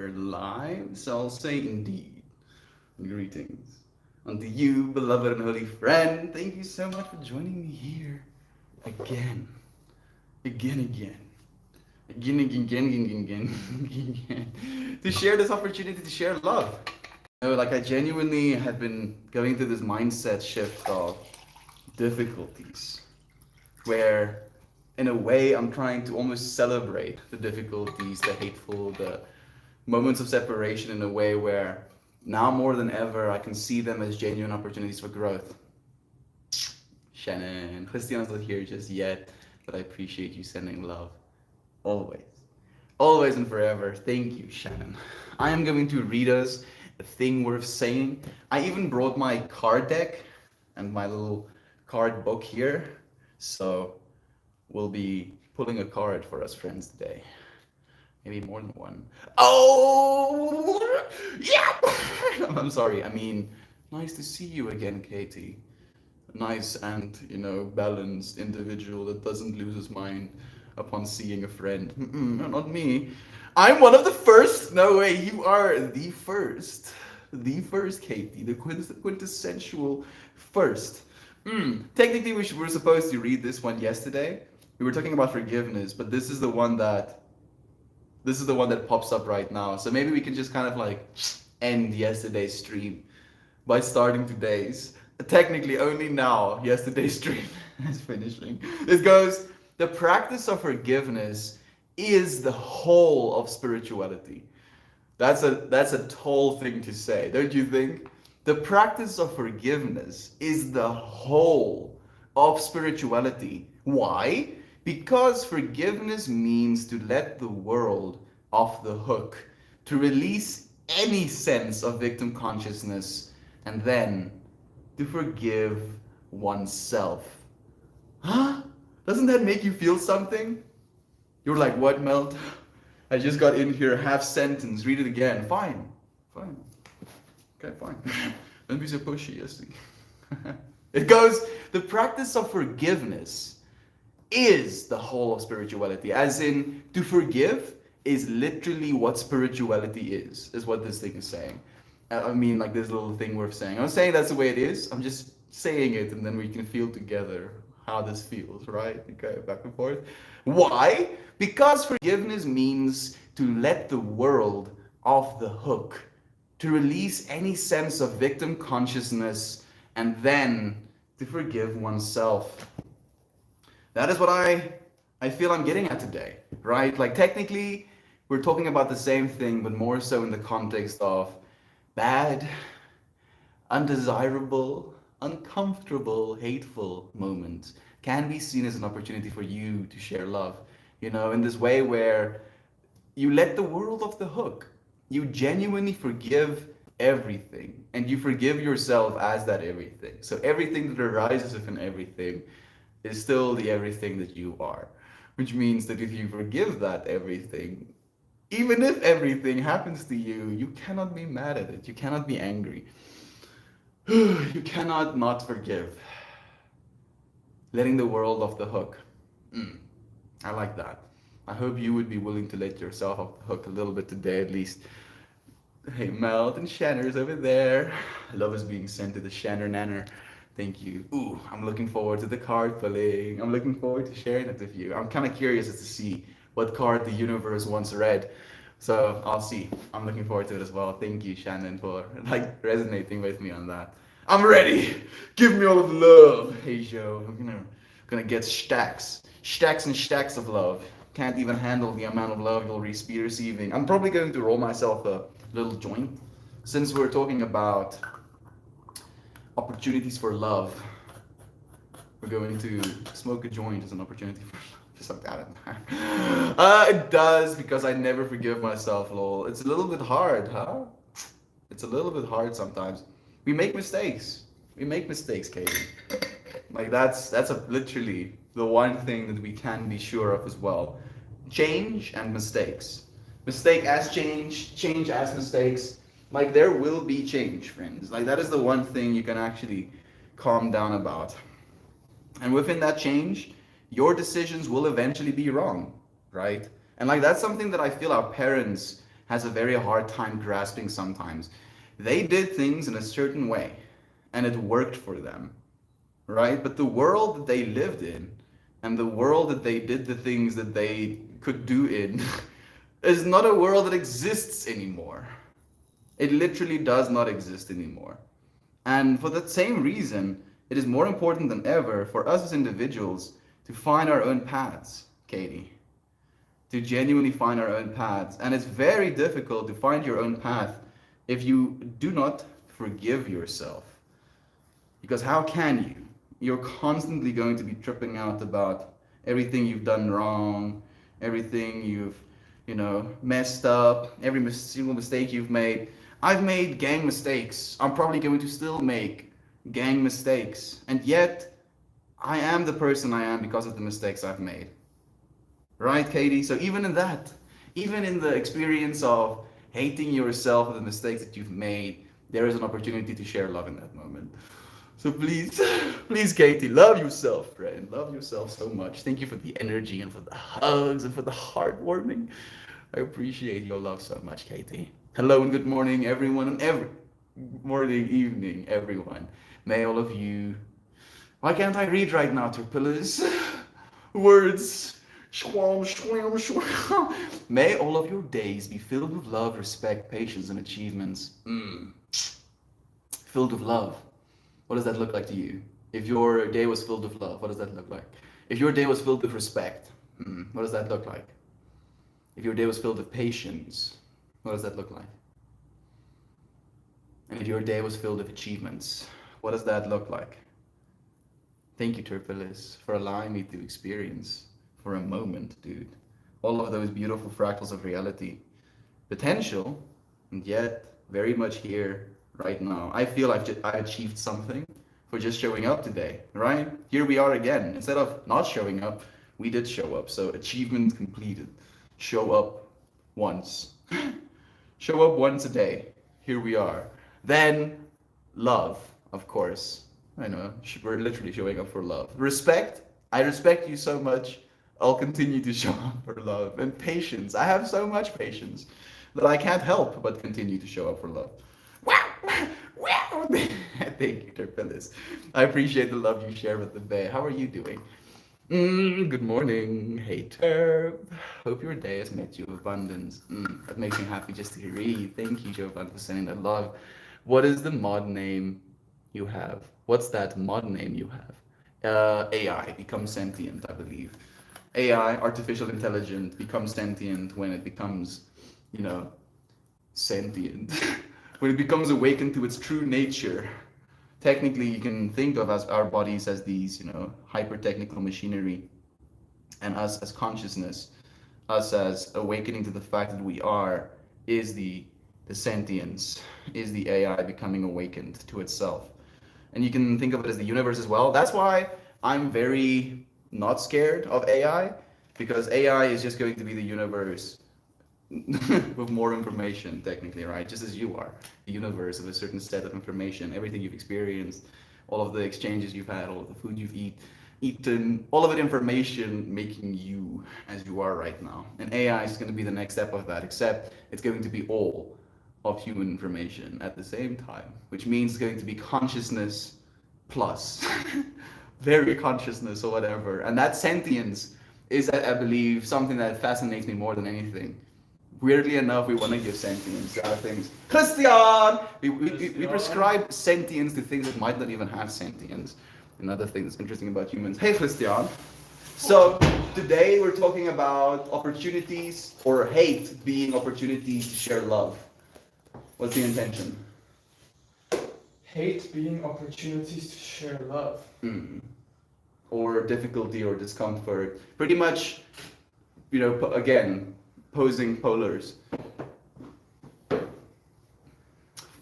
We're live, so I'll say indeed. Greetings. Unto you, beloved and holy friend, thank you so much for joining me here again. Again, again. Again, again, again, again, again, again. To share this opportunity to share love. Like I genuinely have been going through this mindset shift of difficulties where in a way I'm trying to almost celebrate the difficulties, the hateful, the moments of separation in a way where now more than ever I can see them as genuine opportunities for growth. Shannon, Christian's not here just yet, but I appreciate you sending love. Always. Always and forever. Thank you, Shannon. I am going to read us a thing worth saying. I even brought my card deck and my little card book here. So we'll be pulling a card for us friends today. Maybe more than one. Oh, yeah! I'm sorry. I mean, nice to see you again, Katie. Nice and, balanced individual that doesn't lose his mind upon seeing a friend. Not me. I'm one of the first. No way, you are the first. The first, Katie. The quintessential first. Technically, we were supposed to read this one yesterday. We were talking about forgiveness, but this is the one that pops up right now. So maybe we can just kind of like end yesterday's stream by starting today's. Technically, only now yesterday's stream is finishing. It goes, the practice of forgiveness is the whole of spirituality. That's a tall thing to say, don't you think? The practice of forgiveness is the whole of spirituality. Why? Because forgiveness means to let the world off the hook, to release any sense of victim consciousness, and then to forgive oneself. Huh? Doesn't that make you feel something? You're like, what, Melt? I just got in here, half sentence, read it again. Fine. Fine. Okay, fine. Don't be so pushy, Yesty. It goes, the practice of forgiveness is the whole of spirituality. As in, to forgive is literally what spirituality is what this thing is saying. I mean, like this little thing worth saying. I'm not saying that's the way it is. I'm just saying it, and then we can feel together how this feels, right? Okay, back and forth. Why? Because forgiveness means to let the world off the hook, to release any sense of victim consciousness, and then to forgive oneself. That is what I feel I'm getting at today, right? Like technically, we're talking about the same thing, but more so in the context of bad, undesirable, uncomfortable, hateful moments can be seen as an opportunity for you to share love, in this way where you let the world off the hook. You genuinely forgive everything, and you forgive yourself as that everything. So everything that arises within everything is still the everything that you are, which means that if you forgive that everything, even if everything happens to you, you cannot be mad at it. You cannot be angry. You cannot not forgive. Letting the world off the hook. I like that. I hope you would be willing to let yourself off the hook a little bit today, at least. Hey, Melt and Shanner's over there. Love is being sent to the Shanner Nanner. Thank you. Ooh, I'm looking forward to the card pulling. I'm looking forward to sharing it with you. I'm kind of curious as to see what card the universe once read. So I'll see. I'm looking forward to it as well. Thank you, Shannon, for resonating with me on that. I'm ready. Give me all of the love. Hey, Joe. I'm gonna get stacks and stacks of love. Can't even handle the amount of love you'll be receiving. I'm probably going to roll myself a little joint, since we're talking about opportunities for love. We're going to smoke a joint as an opportunity for love. Just like that. It does, because I never forgive myself, lol. It's a little bit hard, huh? It's a little bit hard sometimes. We make mistakes. We make mistakes, Katie. Like that's literally the one thing that we can be sure of as well. Change and mistakes. Mistake as change, change as mistakes. Like there will be change, friends. Like that is the one thing you can actually calm down about. And within that change, your decisions will eventually be wrong, right? And like that's something that I feel our parents has a very hard time grasping sometimes. They did things in a certain way, and it worked for them, right? But the world that they lived in, and the world that they did the things that they could do in, is not a world that exists anymore. It literally does not exist anymore. And for that same reason, it is more important than ever for us as individuals to find our own paths, Katie. To genuinely find our own paths. And it's very difficult to find your own path if you do not forgive yourself. Because how can you? You're constantly going to be tripping out about everything you've done wrong, everything you've, messed up, every single mistake you've made. I've made gang mistakes. I'm probably going to still make gang mistakes. And yet, I am the person I am because of the mistakes I've made. Right, Katie? So even in that, even in the experience of hating yourself for the mistakes that you've made, there is an opportunity to share love in that moment. So please, please, Katie, love yourself, friend. Love yourself so much. Thank you for the energy and for the hugs and for the heartwarming. I appreciate your love so much, Katie. Hello and good morning, everyone, and every morning, evening, everyone. May all of you. Why can't I read right now, Terpillars? Words. May all of your days be filled with love, respect, patience, and achievements. Filled with love. What does that look like to you? If your day was filled with love, what does that look like? If your day was filled with respect, what does that look like? If your day was filled with patience, what does that look like? And if your day was filled with achievements, what does that look like? Thank you, Terpillars, for allowing me to experience for a moment, dude, all of those beautiful fractals of reality. Potential, and yet very much here right now. I feel I achieved something for just showing up today, right? Here we are again. Instead of not showing up, we did show up. So achievement completed. Show up once. Show up once a day. Here we are. Then love, of course. I know, we're literally showing up for love. Respect. I respect you so much. I'll continue to show up for love. And patience. I have so much patience that I can't help but continue to show up for love. Thank you, Terpillars. I appreciate the love you share with the bear. How are you doing? Good morning. Hey, Terp. Hope your day has met you with abundance. That makes me happy just to read. Thank you, Jovan, for sending that love. What is the mod name you have? What's that mod name you have? AI, becomes sentient, I believe. AI, artificial intelligence, becomes sentient when it becomes, sentient. When it becomes awakened to its true nature. Technically, you can think of as our bodies as these, hyper-technical machinery, and us as consciousness, us as awakening to the fact that we are, is the sentience, is the AI becoming awakened to itself. And you can think of it as the universe as well. That's why I'm very not scared of AI, because AI is just going to be the universe with more information, technically, right? Just as you are, the universe of a certain set of information, everything you've experienced, all of the exchanges you've had, all of the food you've eaten, all of it information making you as you are right now. And AI is going to be the next step of that, except it's going to be all of human information at the same time, which means it's going to be consciousness plus, very consciousness or whatever. And that sentience is, I believe, something that fascinates me more than anything. Weirdly enough, we want to give sentience to other things. Christian! We prescribe sentience to things that might not even have sentience. Another thing that's interesting about humans. Hey, Christian. So today we're talking about opportunities, or hate being opportunities to share love. What's the intention? Hate being opportunities to share love. Or difficulty or discomfort. Pretty much, again, posing polars.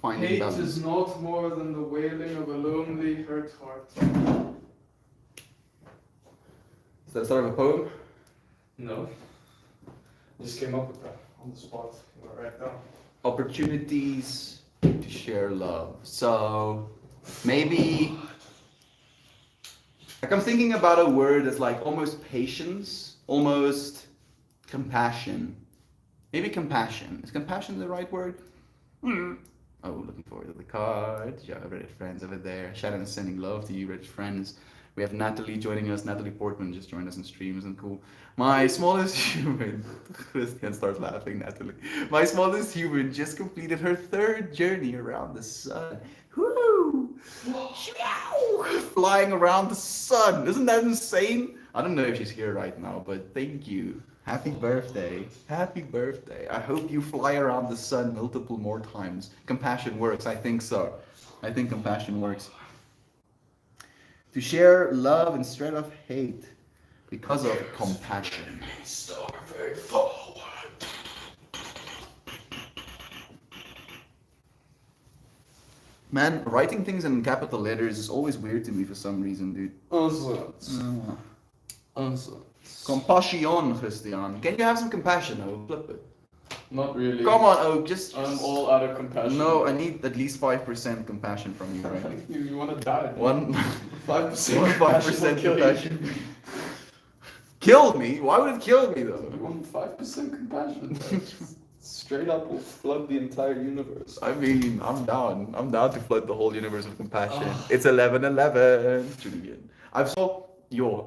Finding Hate balance. is not more than the wailing of a lonely, hurt heart. Is that sort of a poem? No. Just came up with that on the spot. Right now. Opportunities to share love. So maybe, like, I'm thinking about a word that's like almost patience, almost compassion, Maybe compassion. Is compassion the right word? Oh, looking forward to the cards. Yeah, Reddit friends over there. Shannon is sending love to you, Reddit friends. We have Natalie joining us. Natalie Portman just joined us in stream. Isn't cool? My smallest human. Christian starts laughing, Natalie. My smallest human just completed her third journey around the sun. Woo! Flying around the sun. Isn't that insane? I don't know if she's here right now, but thank you. Happy birthday. Happy birthday. I hope you fly around the sun multiple more times. Compassion works. I think so. I think compassion works. To share love instead of hate because of compassion. So very forward. Man, writing things in capital letters is always weird to me for some reason, dude. Answer. Compassion, Christian. Can you have some compassion, oh? Flip it. Not really. Come on, oh, just. I'm all out of compassion. No, I need at least 5% compassion from you, right? You want to die. One 5% 5% compassion. Kill me? Why would it kill me though? You want 5% compassion? Straight up will flood the entire universe. I mean, I'm down. I'm down to flood the whole universe with compassion. It's 11:11. Julian. I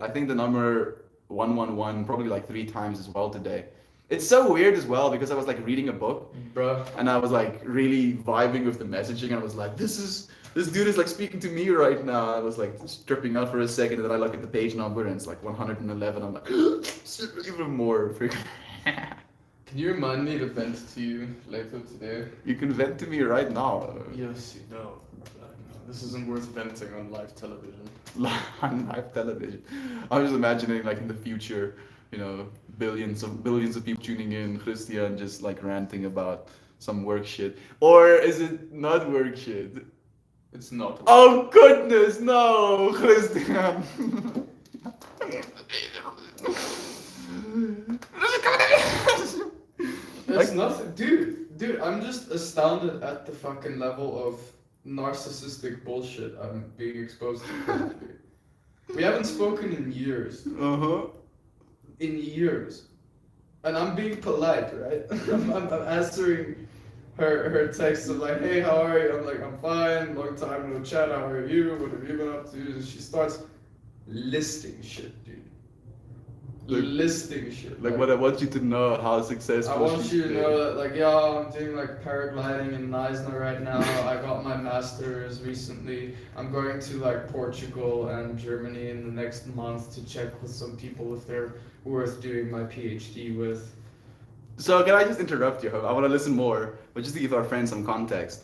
think the number 111 probably like 3 times as well today. It's so weird as well because I was like reading a book, Bruh. and I was like really vibing with the messaging, and I was like, this dude is like speaking to me right now. I was like stripping out for a second, and then I look at the page number and it's like 111. I'm like, even more freaking. Can you remind me to vent to you later today? You can vent to me right now. Yes, you know. This isn't worth venting on live television. On live television. I was just imagining like in the future, you know, billions of people tuning in, Christian just like ranting about some work shit. Or is it not work shit? It's not. Oh goodness, no, Christian. It's nothing, dude, I'm just astounded at the fucking level of narcissistic bullshit I'm being exposed to currently. We haven't spoken in years. Uh-huh. In years. And I'm being polite, right? I'm answering her texts of like, hey, how are you? I'm like, I'm fine, long time no chat, how are you? What have you been up to? And she starts listing shit, dude. Listing shit. Like what I want you to know how successful. I want you to know that, like, yeah, I'm doing like paragliding in Neisner right now. I got my master's recently. I'm going to like Portugal and Germany in the next month to check with some people if they're worth doing my PhD with. So can I just interrupt you? I want to listen more, but just to give our friends some context.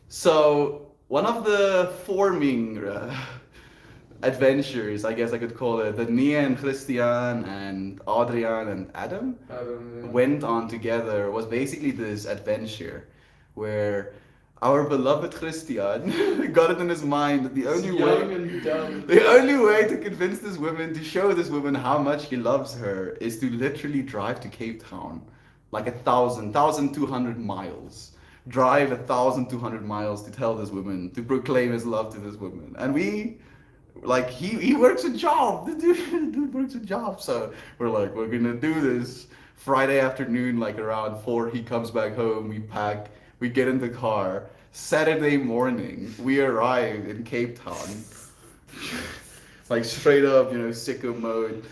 So one of the forming adventures, I guess I could call it, that me and Christian and Adrian and Adam went on together was basically this adventure where our beloved Christian got it in his mind that the only way to convince this woman, to show this woman how much he loves her, is to literally drive to Cape Town, like 1,200 miles. Drive 1,200 miles to tell this woman, to proclaim his love to this woman. And we, like, he works a job. The dude works a job. So we're like, we're gonna do this Friday afternoon, like around 4. He comes back home. We pack. We get in the car. Saturday morning, we arrive in Cape Town. Like straight up, you know, sicko mode.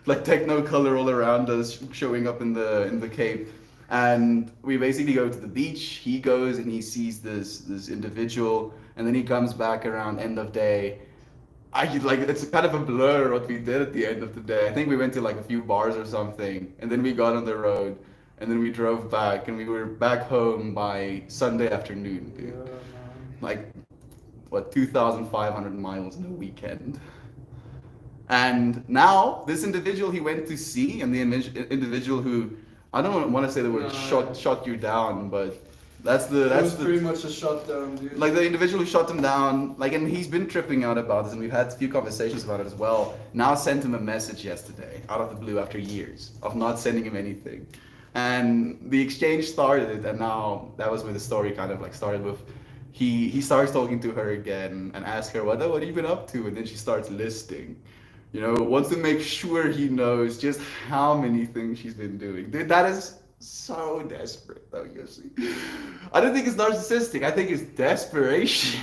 Like techno color all around us, showing up in the Cape. And we basically go to the beach. He goes and he sees this individual, and then he comes back around end of day. It's kind of a blur what we did at the end of the day. I think we went to like a few bars or something, and then we got on the road, and then we drove back, and we were back home by Sunday afternoon, dude. Yeah, Like, what, 2,500 miles in a weekend. And now this individual he went to see, and the individual who, I don't want to say the word shot you down, but that's pretty much a shutdown, dude. like the individual who shot him down, like, and he's been tripping out about this, and we've had a few conversations about it as well. Now sent him a message yesterday, out of the blue, after years of not sending him anything, and the exchange started, and now that was where the story kind of like started with. He starts talking to her again and asks her, what have you been up to? And then she starts listing. You know, wants to make sure he knows just how many things she's been doing. Dude, that is So desperate though, you see. I don't think it's narcissistic. I think it's desperation.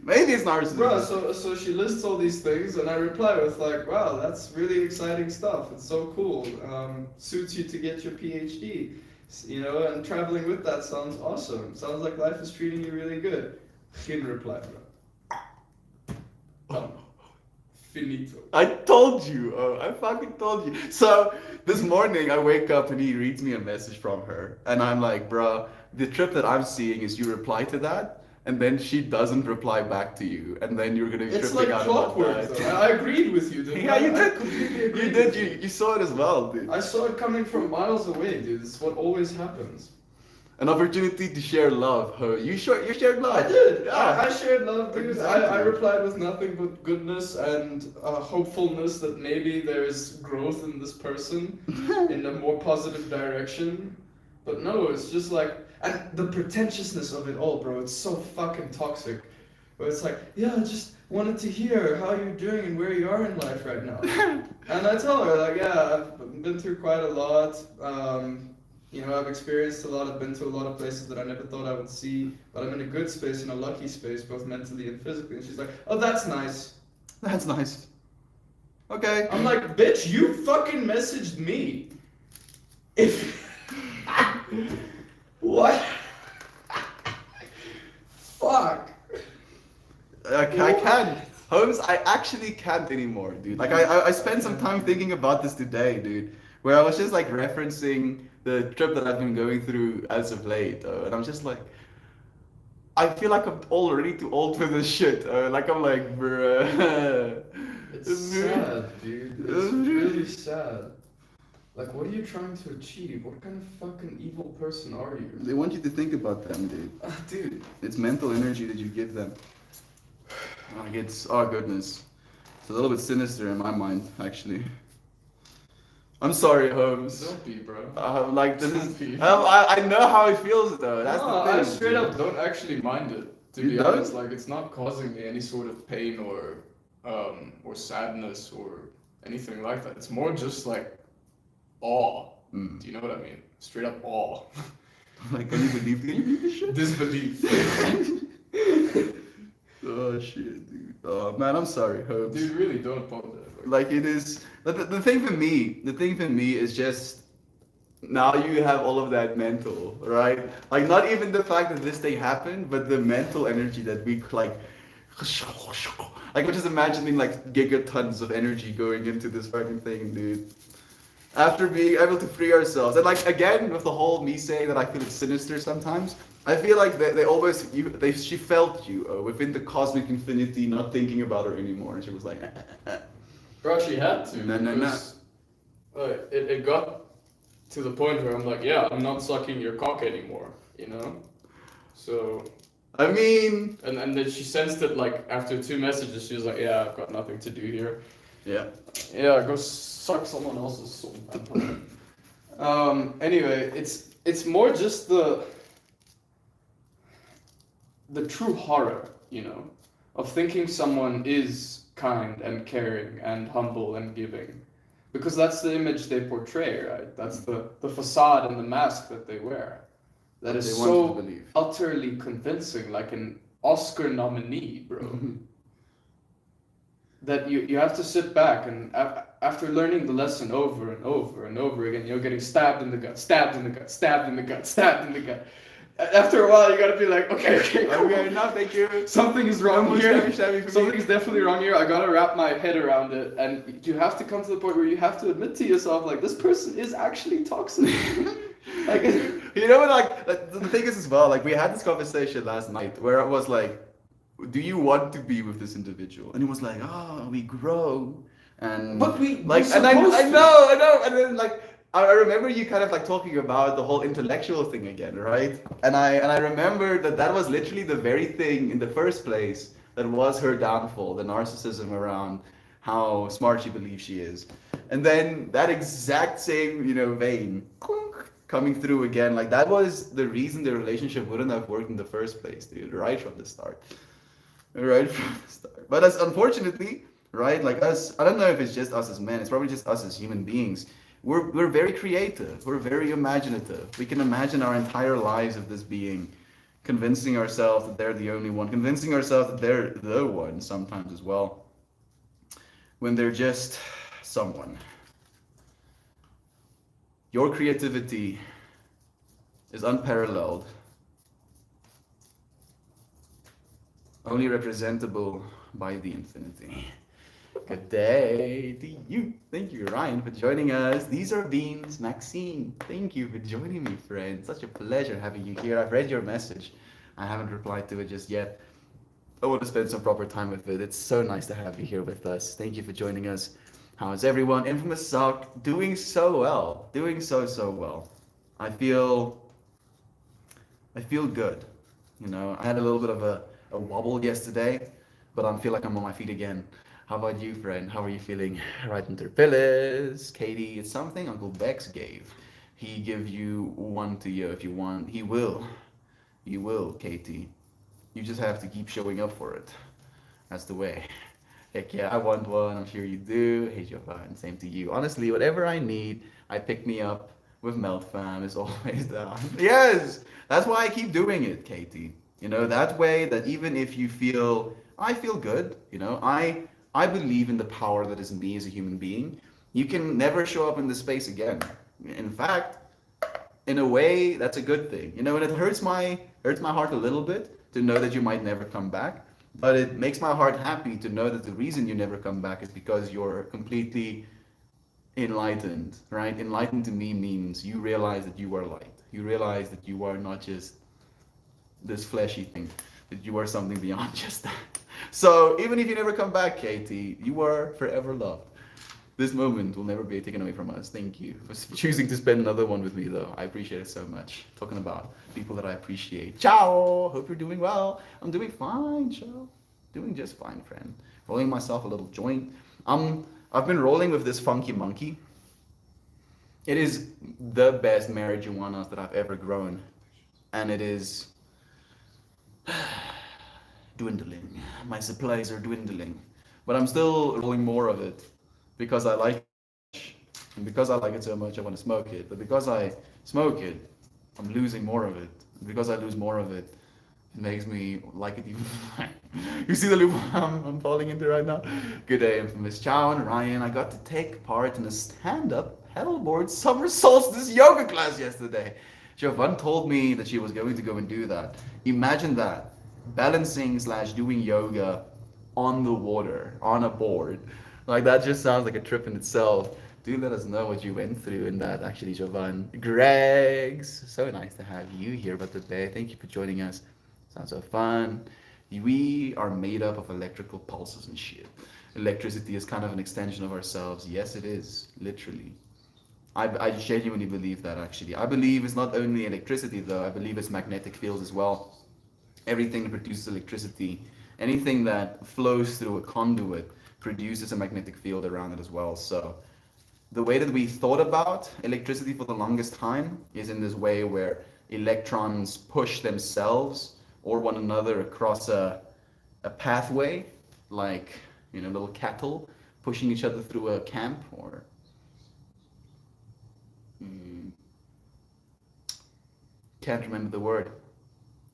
Maybe it's narcissism. Bro, so she lists all these things, and I reply with like, wow, that's really exciting stuff. It's so cool. Suits you to get your PhD, you know, and traveling with that sounds awesome. Sounds like life is treating you really good. Didn't reply, bro. Done. Finito. I told you. Oh, I fucking told you. So this morning I wake up and he reads me a message from her, and I'm like, bro, the trip that I'm seeing is you reply to that, and then she doesn't reply back to you, and then you're gonna be It's tripping like out about clockwork, that. though. I agreed with you, dude. Yeah, you I did. completely agreed You with did. You saw it as well, dude. I saw it coming from miles away, dude. It's what always happens. An opportunity to share love. Huh? You shared love. I did. Yeah. I shared love, dude. Exactly. I replied with nothing but goodness and hopefulness that maybe there's growth in this person in a more positive direction. But no, it's just like, and the pretentiousness of it all, bro. It's so fucking toxic. But it's like, yeah, I just wanted to hear how you're doing and where you are in life right now. And I tell her, like, yeah, I've been through quite a lot. You know, I've experienced a lot, I've been to a lot of places that I never thought I would see, but I'm in a good space, in a lucky space, both mentally and physically. And she's like, oh, that's nice. That's nice. Okay. I'm like, bitch, you fucking messaged me. If... What? Fuck. I can't. Holmes, I actually can't anymore, dude. Like, I spent some time thinking about this today, dude, where I was just like referencing the trip that I've been going through as of late, and I'm just like, I feel like I'm already too old for this shit. Like I'm like, bruh. It's sad, dude. It's really sad. Like, what are you trying to achieve? What kind of fucking evil person are you? They want you to think about them, dude. Dude. It's mental energy that you give them. Like it's, oh goodness. It's a little bit sinister in my mind, actually. I'm sorry, Holmes. Don't be, bro. Like this is, I know how it feels though. That's No, the thing. I straight up don't actually mind it. To You be don't? honest, like it's not causing me any sort of pain or sadness or anything like that. It's more just like awe. Mm. Do you know what I mean? Straight up awe. Like, can you believe this shit? Disbelief. Oh shit, dude. Oh man, I'm sorry, Holmes. Dude, really don't apologize. Like it is the thing for me is just now you have all of that mental, right? Like not even the fact that this thing happened, but the mental energy that we like we're just imagining like gigatons of energy going into this fucking thing, dude. After being able to free ourselves, and like again with the whole me saying that I feel it's sinister sometimes, I feel like they always she felt you within the cosmic infinity, not thinking about her anymore, and she was like. Bro, she had to. No. Because, it got to the point where I'm like, yeah, I'm not sucking your cock anymore, you know? So... I mean... And then she sensed it, like, after 2 messages, she was like, yeah, I've got nothing to do here. Yeah. Yeah, go suck someone else's soul. Anyway, it's more just the true horror, you know, of thinking someone is kind and caring and humble and giving, because that's the image they portray, right? That's the facade and the mask that they wear, that is so utterly convincing, like an Oscar nominee, bro. That you have to sit back and after learning the lesson over and over and over again, you're getting stabbed in the gut, stabbed in the gut, stabbed in the gut, stabbed in the gut. After a while, you gotta be like, okay, no, thank you. Something is wrong here. Something Something's definitely wrong here. I gotta wrap my head around it, and you have to come to the point where you have to admit to yourself, like, this person is actually toxic. Like, you know what? Like the thing is as well. Like we had this conversation last night where I was like, "Do you want to be with this individual?" And he was like, "Oh, we grow." And but we like, we're and I supposed to. know, and then like. I remember you kind of like talking about the whole intellectual thing again, right? And I remember that was literally the very thing in the first place that was her downfall, the narcissism around how smart she believes she is. And then that exact same, vein coming through again, like that was the reason the relationship wouldn't have worked in the first place, dude, right from the start. Right from the start. But as unfortunately, right, like us, I don't know if it's just us as men, it's probably just us as human beings. we're very creative. We're very imaginative. We can imagine our entire lives of this being, convincing ourselves that they're the only one, convincing ourselves that they're the one sometimes as well, when they're just someone. Your creativity is unparalleled, only representable by the infinity. Good day to you. Thank you, Ryan, for joining us. These are Beans. Maxine, thank you for joining me, friend. Such a pleasure having you here. I've read your message. I haven't replied to it just yet. I want to spend some proper time with it. It's so nice to have you here with us. Thank you for joining us. How is everyone? Infamous Sock, doing so well. Doing so well. I feel good. You know, I had a little bit of a wobble yesterday, but I feel like I'm on my feet again. How about you, friend? How are you feeling? Right under pillows. Katie, it's something Uncle Bex gave. He give you one to you if you want. He will. You will, Katie. You just have to keep showing up for it. That's the way. Heck yeah, I want one. I'm sure you do. Hey, Jovan, same to you. Honestly, whatever I need, I pick me up with Melt Fam is always down. Yes, that's why I keep doing it, Katie. You know, that way that even if you feel, I feel good, you know, I believe in the power that is me as a human being. You can never show up in this space again. In fact, in a way, that's a good thing. You know, and it hurts my heart a little bit to know that you might never come back. But it makes my heart happy to know that the reason you never come back is because you're completely enlightened, right? Enlightened to me means you realize that you are light. You realize that you are not just this fleshy thing, that you are something beyond just that. So even if you never come back, Katie, you are forever loved. This moment will never be taken away from us. Thank you for choosing to spend another one with me, though. I appreciate it so much. Talking about people that I appreciate. Ciao! Hope you're doing well. I'm doing fine, ciao. Doing just fine, friend. Rolling myself a little joint. I've been rolling with this funky monkey. It is the best marijuana that I've ever grown. And it is dwindling. My supplies are dwindling. But I'm still rolling more of it because I like it. And because I like it so much, I want to smoke it. But because I smoke it, I'm losing more of it. And because I lose more of it, it makes me like it even more. You see the loop I'm falling into right now? Good day, infamous Chow and Ryan. I got to take part in a stand-up paddleboard summer solstice yoga class yesterday. Jovan told me that she was going to go and do that. Imagine that. Balancing / doing yoga on the water, on a board. Like that just sounds like a trip in itself. Do let us know what you went through in that, actually, Jovan. Gregs, so nice to have you here but today. Thank you for joining us. Sounds so fun. We are made up of electrical pulses and shit. Electricity is kind of an extension of ourselves. Yes, it is, literally. I genuinely believe that, actually. I believe it's not only electricity, though. I believe it's magnetic fields as well. Everything that produces electricity, anything that flows through a conduit produces a magnetic field around it as well. So the way that we thought about electricity for the longest time is in this way where electrons push themselves or one another across a pathway, like, you know, little cattle pushing each other through a camp, or can't remember the word.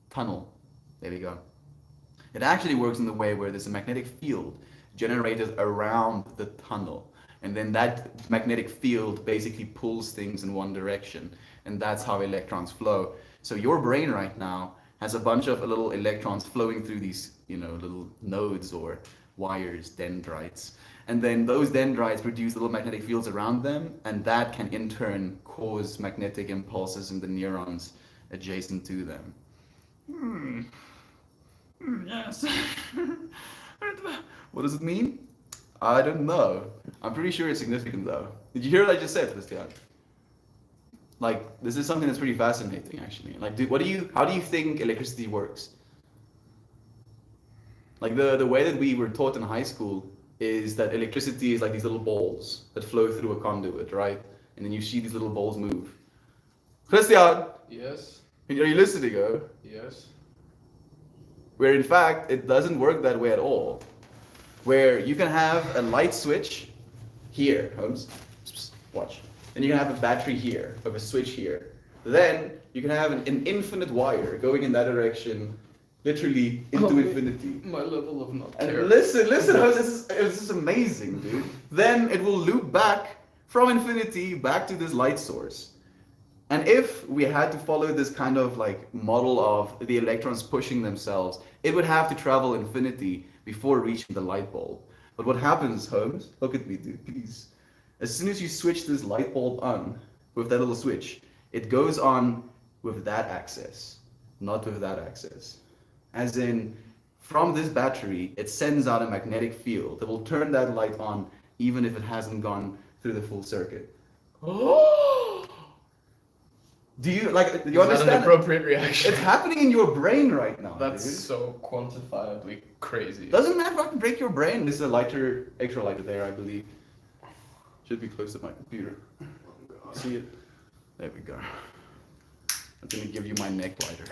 Tunnel. There we go. It actually works in the way where there's a magnetic field generated around the tunnel. And then that magnetic field basically pulls things in one direction. And that's how electrons flow. So your brain right now has a bunch of little electrons flowing through these, you know, little nodes or wires, dendrites. And then those dendrites produce little magnetic fields around them. And that can in turn cause magnetic impulses in the neurons adjacent to them. Yes. What does it mean? I don't know. I'm pretty sure it's significant though. Did you hear what I just said, Christian? Like, this is something that's pretty fascinating, actually. Like, how do you think electricity works? Like, the way that we were taught in high school is that electricity is like these little balls that flow through a conduit, right? And then you see these little balls move. Christian! Yes. Are you listening, oh? Yes. Where in fact, it doesn't work that way at all. Where you can have a light switch here, Holmes. Watch. Then you can have a battery here, of a switch here. Then you can have an infinite wire going in that direction, literally into infinity. My level of not And care. listen, this is amazing, dude. Then it will loop back from infinity back to this light source. And if we had to follow this kind of like model of the electrons pushing themselves, it would have to travel infinity before reaching the light bulb. But what happens, Holmes? Look at me, dude, please. As soon as you switch this light bulb on with that little switch, it goes on with that axis, not with that axis. As in, from this battery, it sends out a magnetic field that will turn that light on even if it hasn't gone through the full circuit. Oh! Do you like? Do you Is that understand? an appropriate reaction? It's happening in your brain right now. That's dude. so quantifiably crazy. Doesn't that fucking break your brain? This is a lighter, extra lighter there, I believe. Should be close to my computer. See it? There we go. I'm gonna give you my neck lighter.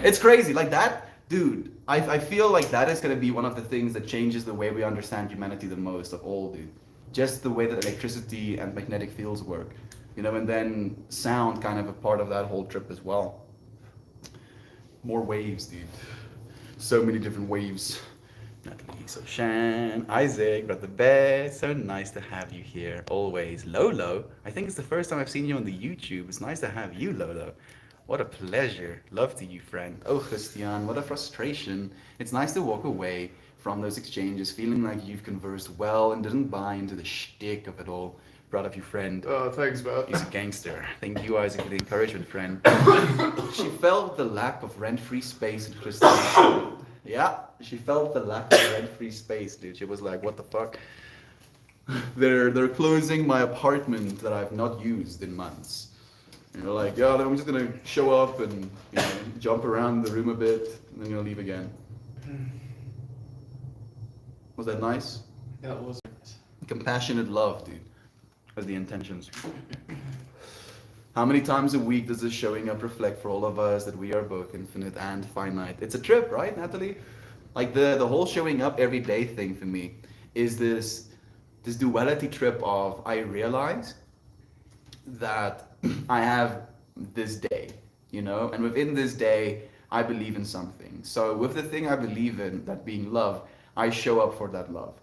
It's crazy, like that, dude. I feel like that is gonna be one of the things that changes the way we understand humanity the most of all, dude. Just the way that electricity and magnetic fields work, you know, and then sound kind of a part of that whole trip as well. More waves, dude. So many different waves. Natalie, so Shan, Isaac, Brother Bear, so nice to have you here, always. Lolo, I think it's the first time I've seen you on the YouTube. It's nice to have you, Lolo. What a pleasure. Love to you, friend. Oh, Christian, what a frustration. It's nice to walk away from those exchanges feeling like you've conversed well and didn't buy into the shtick of it all. Proud of you, friend. Oh, thanks, man. He's a gangster. Thank you, Isaac, for the encouragement, friend. She felt the lack of rent-free space in Christian's. Yeah, she felt the lack of rent-free space, dude. She was like, what the fuck? They're closing my apartment that I've not used in months. And you're like, yeah, I'm just gonna show up and, you know, jump around the room a bit, and then you'll leave again. Was that nice? Yeah, it was nice. Compassionate love, dude. As the intentions. How many times a week does this showing up reflect for all of us that we are both infinite and finite? It's a trip, right, Natalie? Like the whole showing up every day thing for me is this duality trip of I realize that I have this day, you know, and within this day I believe in something. So with the thing I believe in, that being love, I show up for that love.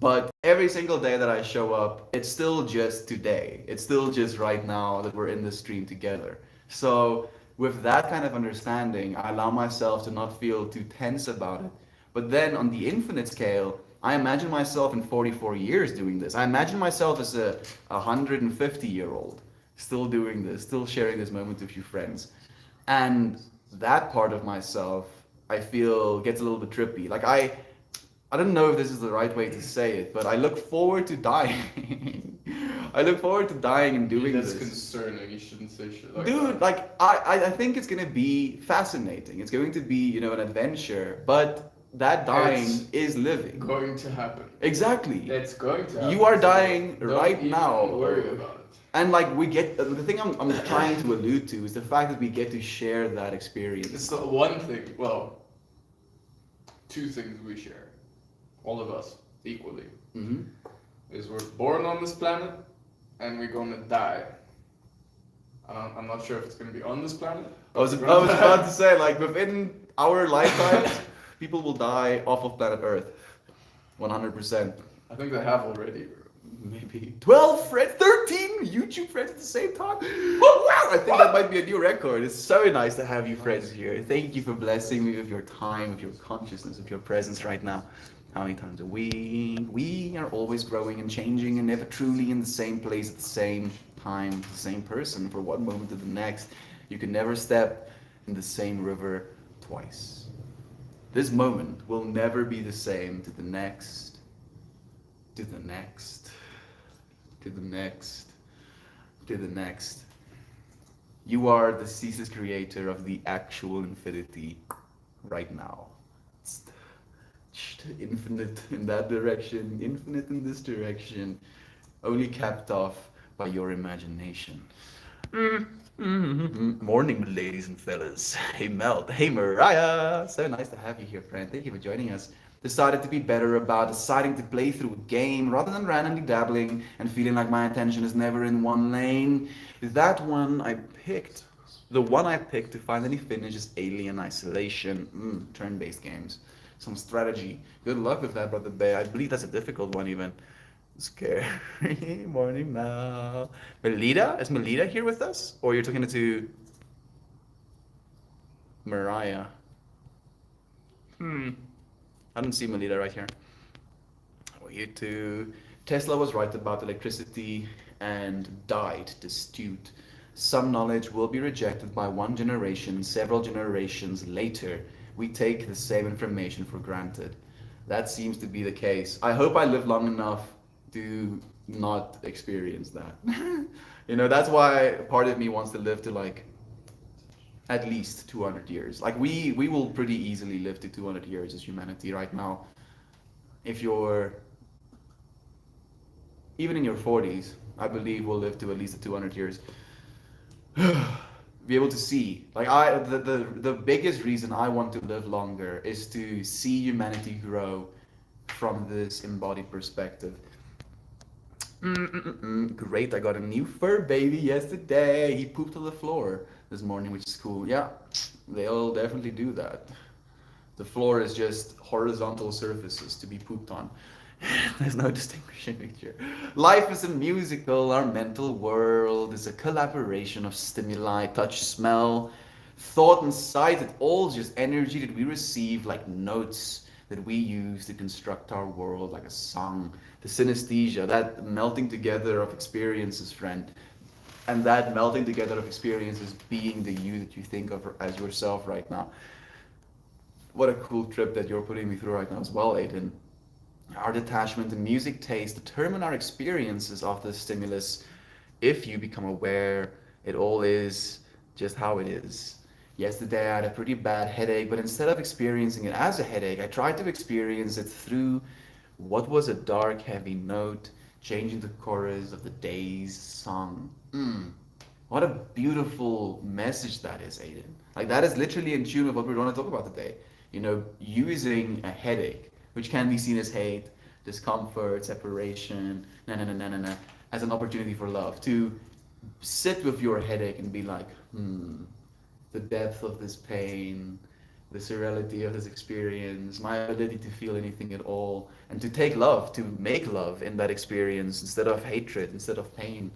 But every single day that I show up, it's still just today. It's still just right now that we're in this stream together. So with that kind of understanding, I allow myself to not feel too tense about it. But then on the infinite scale, I imagine myself in 44 years doing this. I imagine myself as a 150-year-old still doing this, still sharing this moment with a few friends. And that part of myself, I feel, gets a little bit trippy. Like I don't know if this is the right way to say it, but I look forward to dying. I look forward to dying and doing That's this. concerning. You shouldn't say shit like Dude, that. like I think it's gonna be fascinating. It's going to be, you know, an adventure. But that dying is living. Going to happen. Exactly. It's going to happen. You are dying Don't right even now. worry about it. And like we get the thing I'm trying to allude to is the fact that we get to share that experience. It's the one thing. Well, two things we share. All of us equally. Mm-hmm. Is we're born on this planet and we're gonna die. I'm not sure if it's gonna be on this planet. I was about to say, like, within our lifetimes, people will die off of planet Earth. 100%. I think they have already. Maybe 12 friends, 13 YouTube friends at the same time. Oh, wow! I think that might be a new record. It's so nice to have you friends here. Thank you for blessing me with your time, with your consciousness, with your presence right now. How many times a week? We are always growing and changing and never truly in the same place at the same time, the same person for one moment to the next. You can never step in the same river twice. This moment will never be the same to the next, to the next, to the next, to the next. You are the ceaseless creator of the actual infinity right now. Infinite in that direction, infinite in this direction, only capped off by your imagination. Morning, ladies and fellas. Hey Mel, hey Mariah, so nice to have you here, friend. Thank you for joining us. Decided to be better about deciding to play through a game rather than randomly dabbling and feeling like my attention is never in one lane. That one I picked. The one I picked to finally finish is Alien Isolation. Turn-based games. Some strategy. Good luck with that, Brother Bay. I believe that's a difficult one even. Scary morning now. Melita? Is Melita here with us? Or you're talking to Mariah? I don't see Melita right here. Oh, you too. Tesla was right about electricity and died destitute. Some knowledge will be rejected by one generation, several generations later. We take the same information for granted. That seems to be the case. I hope I live long enough to not experience that. That's why part of me wants to live to like at least 200 years. Like we will pretty easily live to 200 years as humanity right now. If you're even in your 40s, I believe we'll live to at least 200 years. Be able to see. Like the biggest reason I want to live longer is to see humanity grow from this embodied perspective. Great, I got a new fur baby yesterday. He pooped on the floor this morning, which is cool. Yeah, they'll definitely do that. The floor is just horizontal surfaces to be pooped on. There's no distinguishing feature. Life is a musical. Our mental world is a collaboration of stimuli, touch, smell, thought, and sight. It's all just energy that we receive, like notes that we use to construct our world, like a song. The synesthesia, that melting together of experiences, friend. And that melting together of experiences being the you that you think of as yourself right now. What a cool trip that you're putting me through right now as well, Aiden. Our detachment and music taste determine our experiences of the stimulus. If you become aware, it all is just how it is. Yesterday I had a pretty bad headache, but instead of experiencing it as a headache, I tried to experience it through what was a dark, heavy note, changing the chorus of the day's song. What a beautiful message that is, Aiden. Like that is literally in tune with what we're going to talk about today. Using a headache, which can be seen as hate, discomfort, separation, as an opportunity for love. To sit with your headache and be like, the depth of this pain, the surreality of this experience, my ability to feel anything at all, and to take love, to make love in that experience instead of hatred, instead of pain,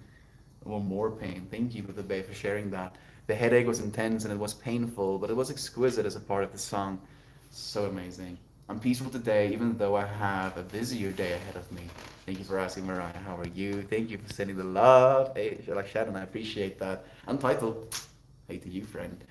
or more pain. Thank you, Brother Bay, for sharing that. The headache was intense and it was painful, but it was exquisite as a part of the song. So amazing. I'm peaceful today, even though I have a busier day ahead of me. Thank you for asking, Mariah. How are you? Thank you for sending the love. Hey, like Shannon, I appreciate that. Untitled. Hey to you, friend.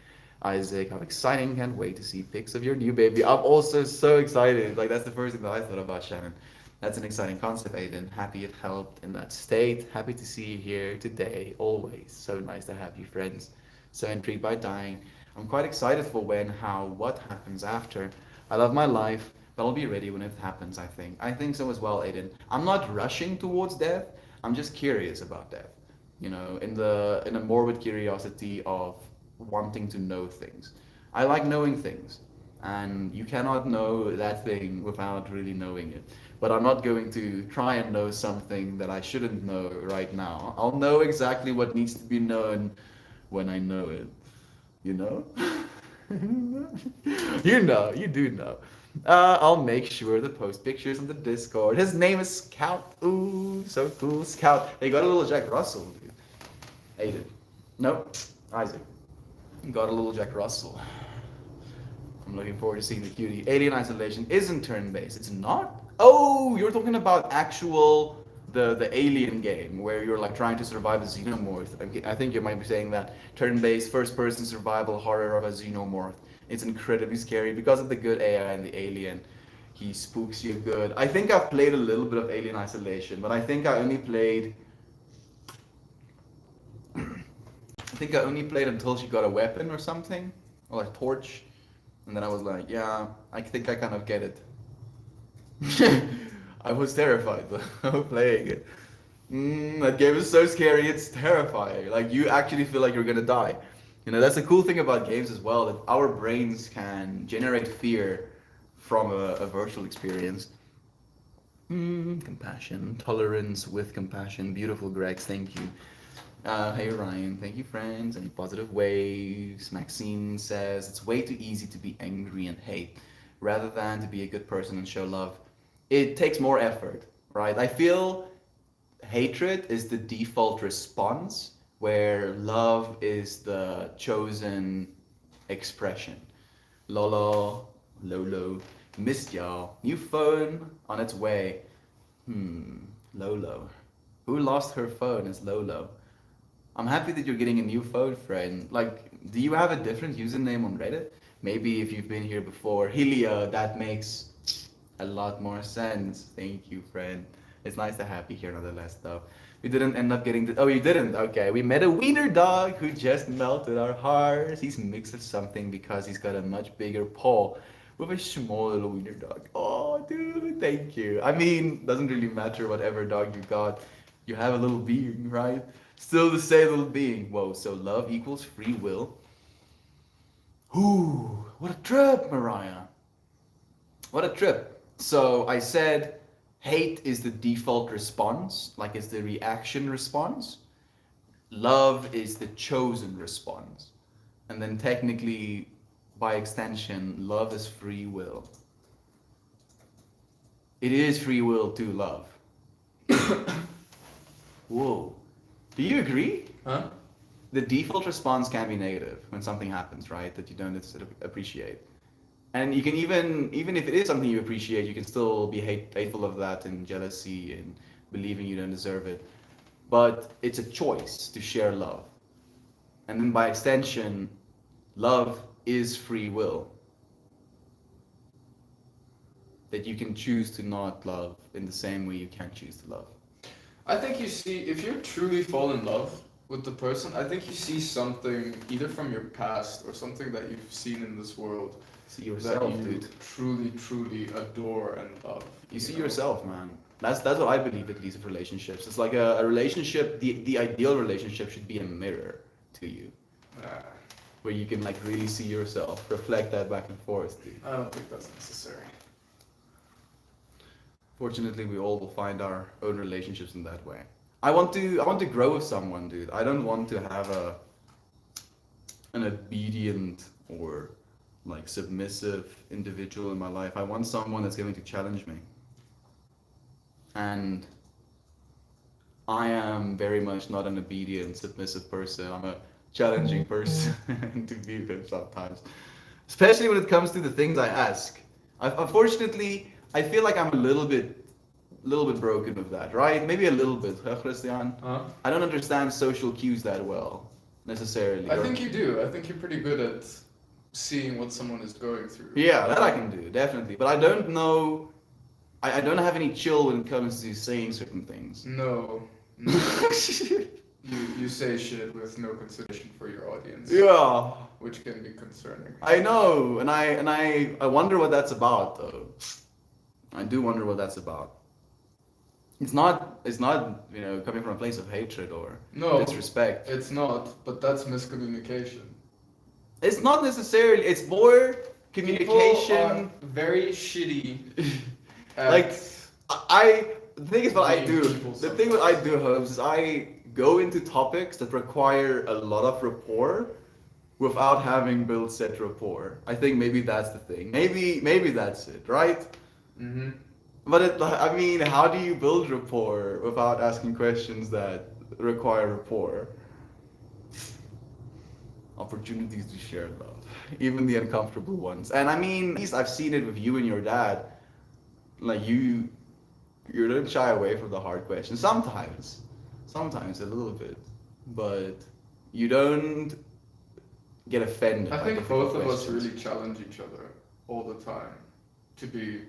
Isaac, how exciting. Can't wait to see pics of your new baby. I'm also so excited. Like, that's the first thing that I thought about, Shannon. That's an exciting concept, Aiden. Happy it helped in that state. Happy to see you here today. Always. So nice to have you, friends. So intrigued by dying. I'm quite excited for when, how, what happens after. I love my life, but I'll be ready when it happens, I think. I think so as well, Aiden. I'm not rushing towards death. I'm just curious about death. In a morbid curiosity of wanting to know things. I like knowing things, and you cannot know that thing without really knowing it. But I'm not going to try and know something that I shouldn't know right now. I'll know exactly what needs to be known when I know it. You know? You do know. I'll make sure to post pictures on the Discord. His name is Scout. Ooh, so cool, Scout. They got a little Jack Russell, dude. Aiden. Nope. Isaac. Got a little Jack Russell. I'm looking forward to seeing the cutie. Alien Isolation isn't turn-based. It's not? Oh, you're talking about actual the alien game where you're like trying to survive a xenomorph. I think you might be saying that turn-based first-person survival horror of a xenomorph. It's incredibly scary because of the good AI and the alien. He spooks you good. I think I've played a little bit of Alien Isolation, but I think I only played until she got a weapon or something, or a torch, and then I was like, yeah, I think I kind of get it. I was terrified though, playing it. That game is so scary, it's terrifying. Like, you actually feel like you're gonna die. That's the cool thing about games as well, that our brains can generate fear from a virtual experience. Compassion, tolerance with compassion. Beautiful, Gregs. Thank you. Hey Ryan, thank you, friends. Any positive waves? Maxine says it's way too easy to be angry and hate, rather than to be a good person and show love. It takes more effort, right? I feel hatred is the default response, where love is the chosen expression. Lolo, Lolo, missed y'all. New phone on its way. Lolo. Who lost her phone is Lolo. I'm happy that you're getting a new phone, friend. Like, do you have a different username on Reddit? Maybe if you've been here before. Helia, that makes a lot more sense. Thank you, friend. It's nice to have you here nonetheless, though. We didn't end up getting to... Oh, you didn't? Okay. We met a wiener dog who just melted our hearts. He's mixed with something because he's got a much bigger paw with a small little wiener dog. Oh, dude, thank you. I mean, doesn't really matter whatever dog you got. You have a little being, right? Still the same little being. Whoa, so love equals free will. Ooh, what a trip, Mariah. What a trip. So I said hate is the default response, like it's the reaction response. Love is the chosen response. And then technically, by extension, love is free will. It is free will to love. Whoa. Do you agree? Huh? The default response can be negative when something happens, right? That you don't appreciate. And you can even if it is something you appreciate, you can still be hateful of that and jealousy and believing you don't deserve it. But it's a choice to share love. And then by extension, love is free will. That you can choose to not love in the same way you can choose to love. I think you see, if you truly fall in love with the person, I think you see something either from your past or something that you've seen in this world. See yourself, that you dude. truly adore and love. You see know? yourself, man. That's what I believe, at least, of relationships. It's like a relationship. The ideal relationship should be a mirror to you, where you can like really see yourself, reflect that back and forth, dude. I don't think that's necessary. Fortunately, we all will find our own relationships in that way. I want to grow with someone, dude. I don't want to have an obedient or like submissive individual in my life. I want someone that's going to challenge me. And I am very much not an obedient, submissive person. I'm a challenging person to be with sometimes. Especially when it comes to the things I ask. Unfortunately, I feel like I'm a little bit broken with that, right? Maybe a little bit, huh, Christian? Huh? I don't understand social cues that well, necessarily. I think you do. I think you're pretty good at seeing what someone is going through. Yeah, that I can do, definitely. But I don't know... I don't have any chill when it comes to saying certain things. No. You say shit with no consideration for your audience. Yeah. Which can be concerning. I know, and I wonder what that's about, though. I do wonder what that's about. It's not coming from a place of hatred or disrespect. It's not, but that's miscommunication. It's not necessarily. It's more communication. People are very shitty. Like the thing is what I do. The thing what I do, Holmes, is I go into topics that require a lot of rapport without having built said rapport. I think maybe that's the thing. Maybe that's it, right? Mm-hmm. But I mean, how do you build rapport without asking questions that require rapport? Opportunities to share love, even the uncomfortable ones. And I mean, at least I've seen it with you and your dad. Like you don't shy away from the hard questions. Sometimes a little bit, but you don't get offended. I think both of us really challenge each other all the time to be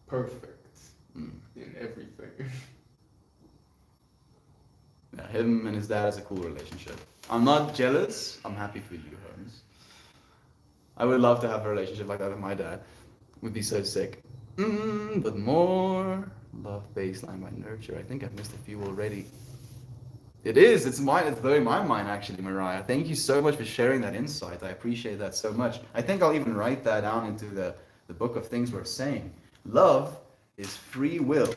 perfect in everything. Yeah, him and his dad is a cool relationship. I'm not jealous. I'm happy for you, Holmes. I would love to have a relationship like that with my dad. It would be so sick. But more love baseline by nurture. I think I've missed a few already. It is. It's mine. It's blowing my mind, actually, Mariah. Thank you so much for sharing that insight. I appreciate that so much. I think I'll even write that down into the the book of things we're saying. Love is free will.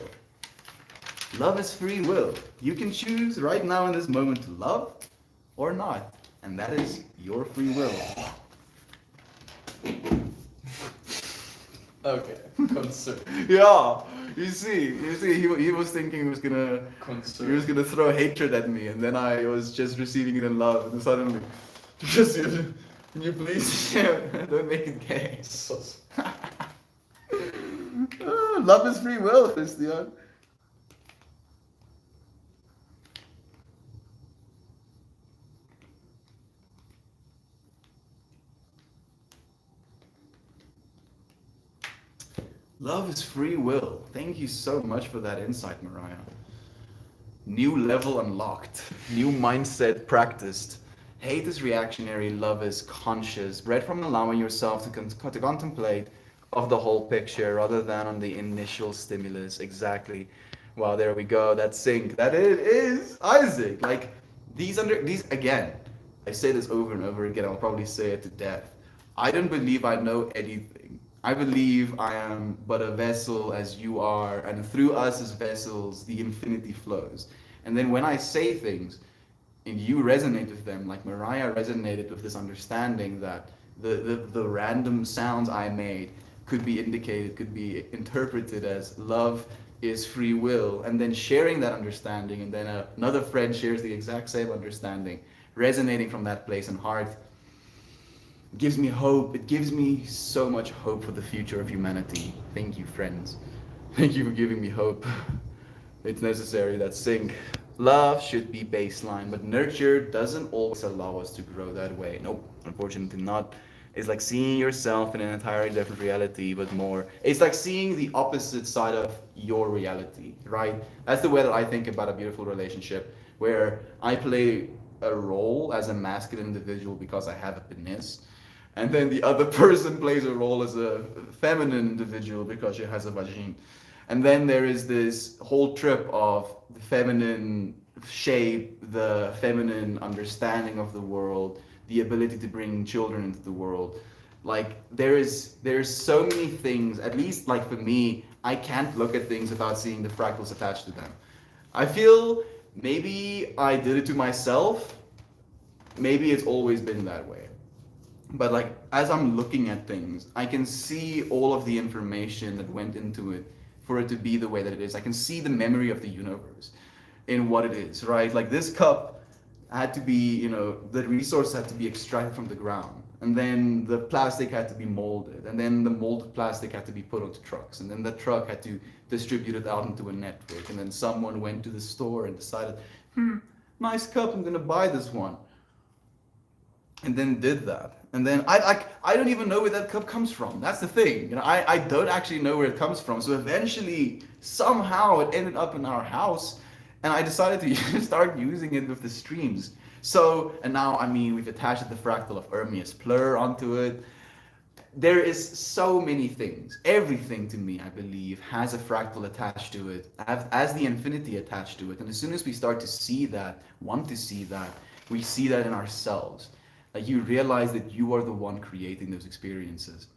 Love is free will. You can choose right now in this moment to love or not. And that is your free will. Okay, concern. Yeah, you see, he was thinking he was gonna Concern. throw hatred at me, and then I was just receiving it in love, and then suddenly, just can you please don't make it gay. Love is free will, Christian. Love is free will. Thank you so much for that insight, Mariah. New level unlocked. New mindset practiced. Hate is reactionary, love is conscious. Bred from allowing yourself to contemplate of the whole picture rather than on the initial stimulus. Exactly. Wow, there we go. That sync. That it is Isaac. Like these again. I say this over and over again. I'll probably say it to death. I don't believe I know anything. I believe I am but a vessel as you are, and through us as vessels, the infinity flows. And then when I say things, and you resonate with them, like Mariah resonated with this understanding that the random sounds I made could be indicated, could be interpreted as love is free will, and then sharing that understanding, and then another friend shares the exact same understanding, resonating from that place and heart gives me hope. It gives me so much hope for the future of humanity. Thank you, friends. Thank you for giving me hope. It's necessary, that sync. Love should be baseline, but nurture doesn't always allow us to grow that way. Nope, unfortunately not. It's like seeing yourself in an entirely different reality, but more. It's like seeing the opposite side of your reality, right? That's the way that I think about a beautiful relationship, where I play a role as a masculine individual because I have a penis, and then the other person plays a role as a feminine individual because she has a vagina. And then there is this whole trip of the feminine shape, the feminine understanding of the world, the ability to bring children into the world. Like there's so many things, at least like for me, I can't look at things without seeing the fractals attached to them. I feel maybe I did it to myself. Maybe it's always been that way. But like as I'm looking at things, I can see all of the information that went into it for it to be the way that it is. I can see the memory of the universe in what it is, right? Like this cup had to be, the resource had to be extracted from the ground. And then the plastic had to be molded. And then the molded plastic had to be put onto trucks. And then the truck had to distribute it out into a network. And then someone went to the store and decided, nice cup, I'm gonna buy this one. And then did that. And then I don't even know where that cup comes from. That's the thing. I don't actually know where it comes from. So eventually, somehow it ended up in our house, and I decided to start using it with the streams. So, and now, we've attached the fractal of Hermes Plur onto it. There is so many things. Everything to me, I believe, has a fractal attached to it, as the infinity attached to it. And as soon as we start to see that, want to see that, we see that in ourselves. Like you realize that you are the one creating those experiences.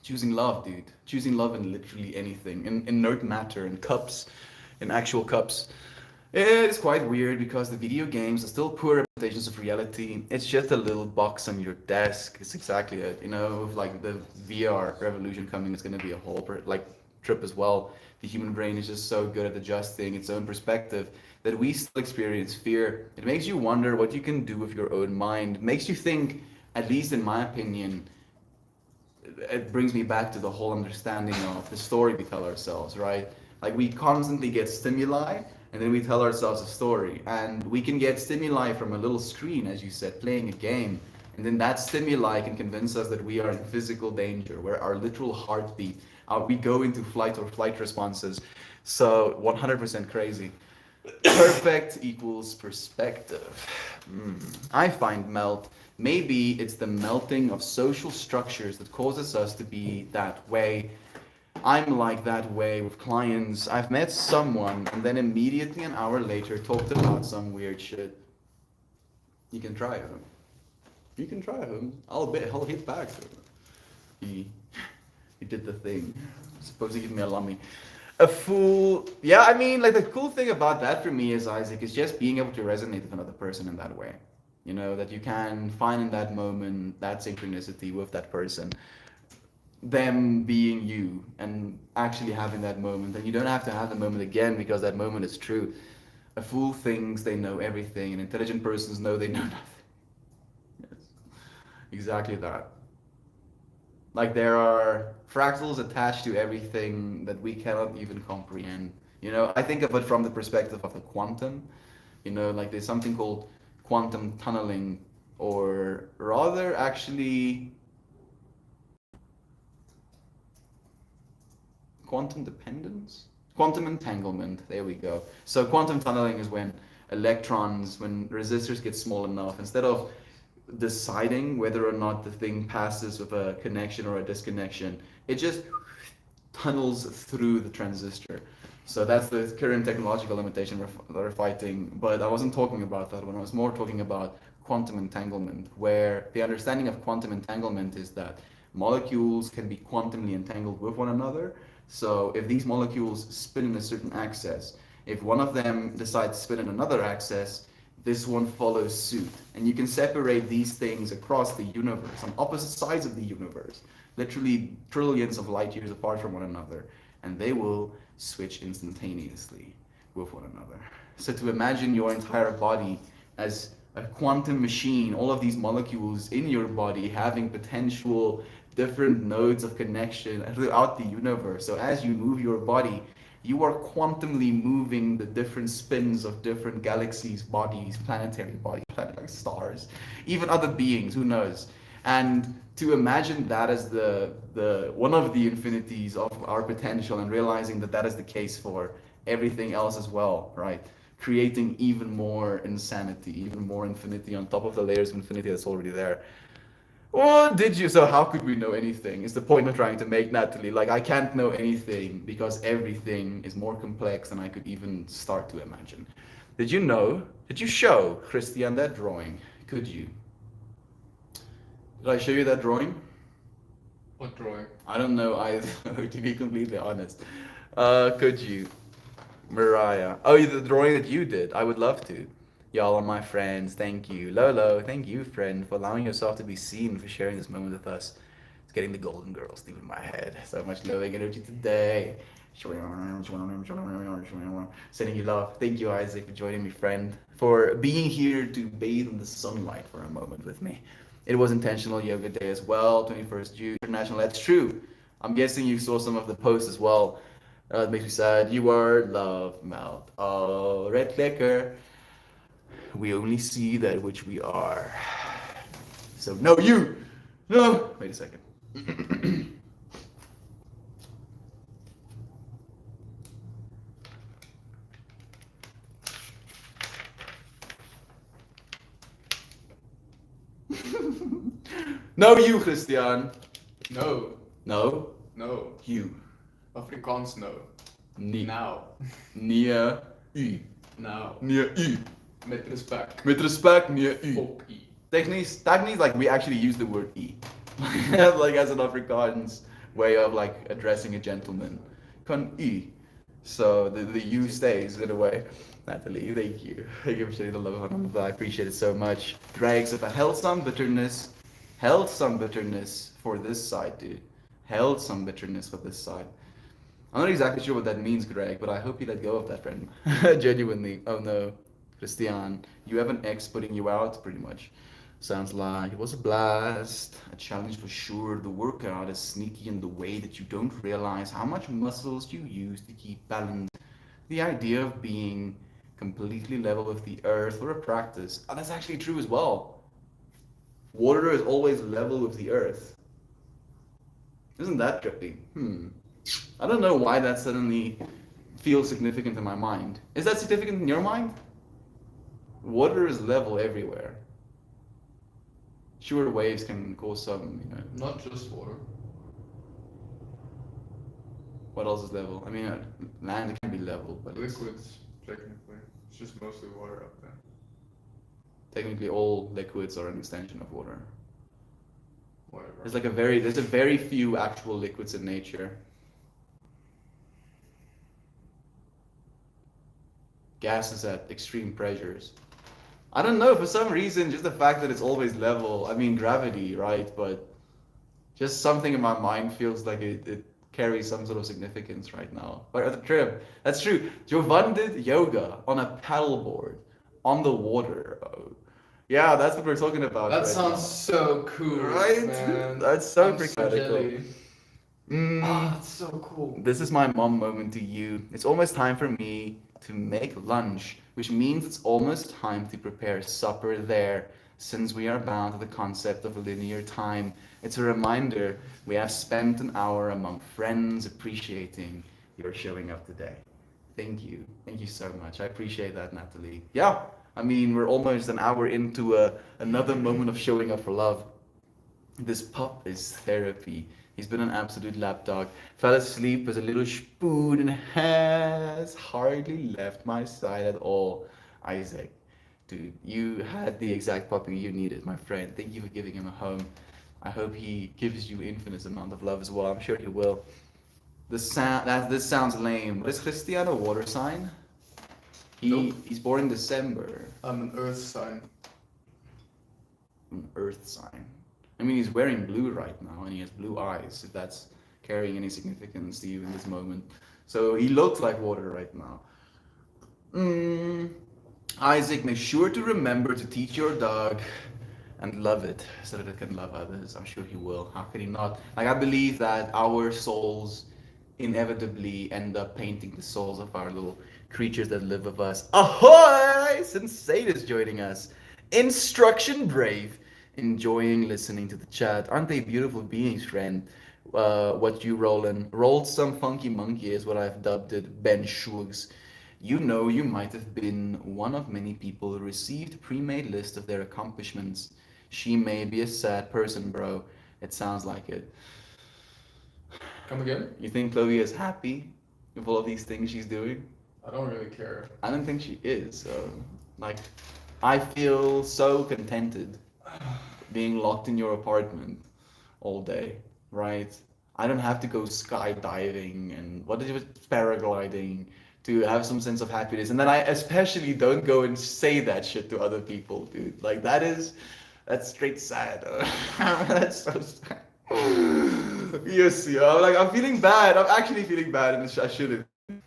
Choosing love, dude. Choosing love in literally anything. In inert matter, in cups, in actual cups. It's quite weird because the video games are still poor representations of reality. It's just a little box on your desk. It's exactly it. With like the VR revolution coming, it's going to be a whole trip as well. The human brain is just so good at adjusting its own perspective that we still experience fear. It makes you wonder what you can do with your own mind. It makes you think, at least in my opinion, it brings me back to the whole understanding of the story we tell ourselves, right? Like we constantly get stimuli and then we tell ourselves a story. And we can get stimuli from a little screen, as you said, playing a game. And then that stimuli can convince us that we are in physical danger, where our literal heartbeat, we go into flight or flight responses. So 100% crazy. Perfect equals perspective. I find maybe it's the melting of social structures that causes us to be that way. I'm like that way with clients. I've met someone and then immediately an hour later talked about some weird shit. You can try him. You can try him. I'll hit back. he did the thing. Supposed to give me a lummy. A fool. Yeah, I mean, like the cool thing about that for me is Isaac is just being able to resonate with another person in that way. You know, that you can find in that moment that synchronicity with that person, them being you and actually having that moment. And you don't have to have the moment again because that moment is true. A fool thinks they know everything, and intelligent persons know they know nothing. Yes, exactly that. Like there are fractals attached to everything that we cannot even comprehend. You know, I think of it from the perspective of the quantum. You know, like there's something called quantum tunneling, or rather, actually, quantum dependence? Quantum entanglement. There we go. So quantum tunneling is when electrons, when resistors get small enough, instead of deciding whether or not the thing passes with a connection or a disconnection, it just tunnels through the transistor. So that's the current technological limitation we're fighting. But I wasn't talking about that one. I was more talking about quantum entanglement, where the understanding of quantum entanglement is that molecules can be quantumly entangled with one another. So if these molecules spin in a certain axis, if one of them decides to spin in another axis, this one follows suit. And you can separate these things across the universe, on opposite sides of the universe, literally trillions of light years apart from one another, and they will switch instantaneously with one another. So to imagine your entire body as a quantum machine, all of these molecules in your body having potential different nodes of connection throughout the universe. So as you move your body, you are quantumly moving the different spins of different galaxies, bodies, planetary bodies, like stars, even other beings, who knows? And to imagine that as the one of the infinities of our potential, and realizing that that is the case for everything else as well, right? Creating even more insanity, even more infinity on top of the layers of infinity that's already there. What did you? So how could we know anything? Is the point I'm trying to make, Natalie. Like I can't know anything because everything is more complex than I could even start to imagine. Did you know? Did you show Christian that drawing? Could you? Did I show you that drawing? What drawing? I don't know either, to be completely honest. Could you? Mariah. Oh, the drawing that you did. I would love to. Y'all are my friends. Thank you. Lolo, thank you, friend, for allowing yourself to be seen, for sharing this moment with us. It's getting the golden girls deep in my head. So much loving energy today. Sending you love. Thank you, Isaac, for joining me, friend. For being here to bathe in the sunlight for a moment with me. It was Intentional Yoga Day as well, 21st June International. That's true. I'm guessing you saw some of the posts as well. It makes me sad. You are love melt. Oh, red clicker. We only see that which we are. So, no, you! No! Wait a second. No, you, Christian. No. No, No. you. Afrikaans no. Niet. Now. Neer u. Now. Neer u. Met respect. Met respect, neer u. Op I. Technically, like we actually use the word e, like as an Afrikaans way of like addressing a gentleman. Kan u. So the u stays in a way. Natalie, thank you. Thank you for sharing the love on that. I appreciate it so much. Drags, if I held some bitterness for this side, dude. Held some bitterness for this side. I'm not exactly sure what that means, Greg, but I hope you let go of that, friend. Genuinely. Oh no, Christian, you have an ex putting you out, pretty much. Sounds like it was a blast, a challenge for sure. The workout is sneaky in the way that you don't realize how much muscles you use to keep balance. The idea of being completely level with the earth for a practice, and that's actually true as well. Water is always level with the earth. Isn't that trippy? I don't know why that suddenly feels significant in my mind. Is that significant in your mind? Water is level everywhere. Sure, waves can cause some, Not just water. What else is level? I mean, land can be level, but Liquids, technically. It's just mostly water up there. technically all liquids are an extension of water. whatever. There's a very few actual liquids in nature. Gases at extreme pressures. I don't know, for some reason, just the fact that it's always level, I mean gravity, right? But just something in my mind feels like it carries some sort of significance right now. Like at the trip. That's true. Jovan did yoga on a paddleboard on the water. Oh. Yeah, that's what we're talking about That right sounds now. so cool, Right? man. That's so I'm freaking so radical. jelly. Mm, That's so cool. this is my mom moment to you. It's almost time for me to make lunch, which means it's almost time to prepare supper there. Since we are bound to the concept of linear time, it's a reminder we have spent an hour among friends appreciating your showing up today. Thank you. Thank you so much. I appreciate that, Natalie. Yeah, I mean, we're almost an hour into another moment of showing up for love. This pup is therapy. He's been an absolute lapdog. Fell asleep as a little spoon and has hardly left my side at all. Isaac, dude, you had the exact puppy you needed, my friend. Thank you for giving him a home. I hope he gives you infinite amount of love as well. I'm sure he will. This sounds lame. What is Cristiano a water sign? Nope. He's born in December. I'm an earth sign. An earth sign. I mean, he's wearing blue right now, and he has blue eyes, if that's carrying any significance to you in this moment. So he looks like water right now. Mm. Isaac, make sure to remember to teach your dog and love it so that it can love others. I'm sure he will. How could he not? Like, I believe that our souls inevitably end up painting the souls of our little creatures that live with us. Ahoy! Sensate is joining us. Instruction Brave. Enjoying listening to the chat. Aren't they beautiful beings, friend? What you rollin'? Rolled some funky monkey is what I've dubbed it, Ben Shugs. You know you might have been one of many people who received pre-made list of their accomplishments. She may be a sad person, bro. It sounds like it. Come again? You think Chloe is happy with all of these things she's doing? I don't really care. I don't think she is. So, like, I feel so contented being locked in your apartment all day, right? I don't have to go skydiving and what is it, paragliding to have some sense of happiness. And then I especially don't go and say that shit to other people, dude. Like that's straight sad. That's so sad. Yes, yeah. I'm feeling bad. I'm actually feeling bad, and I shouldn't.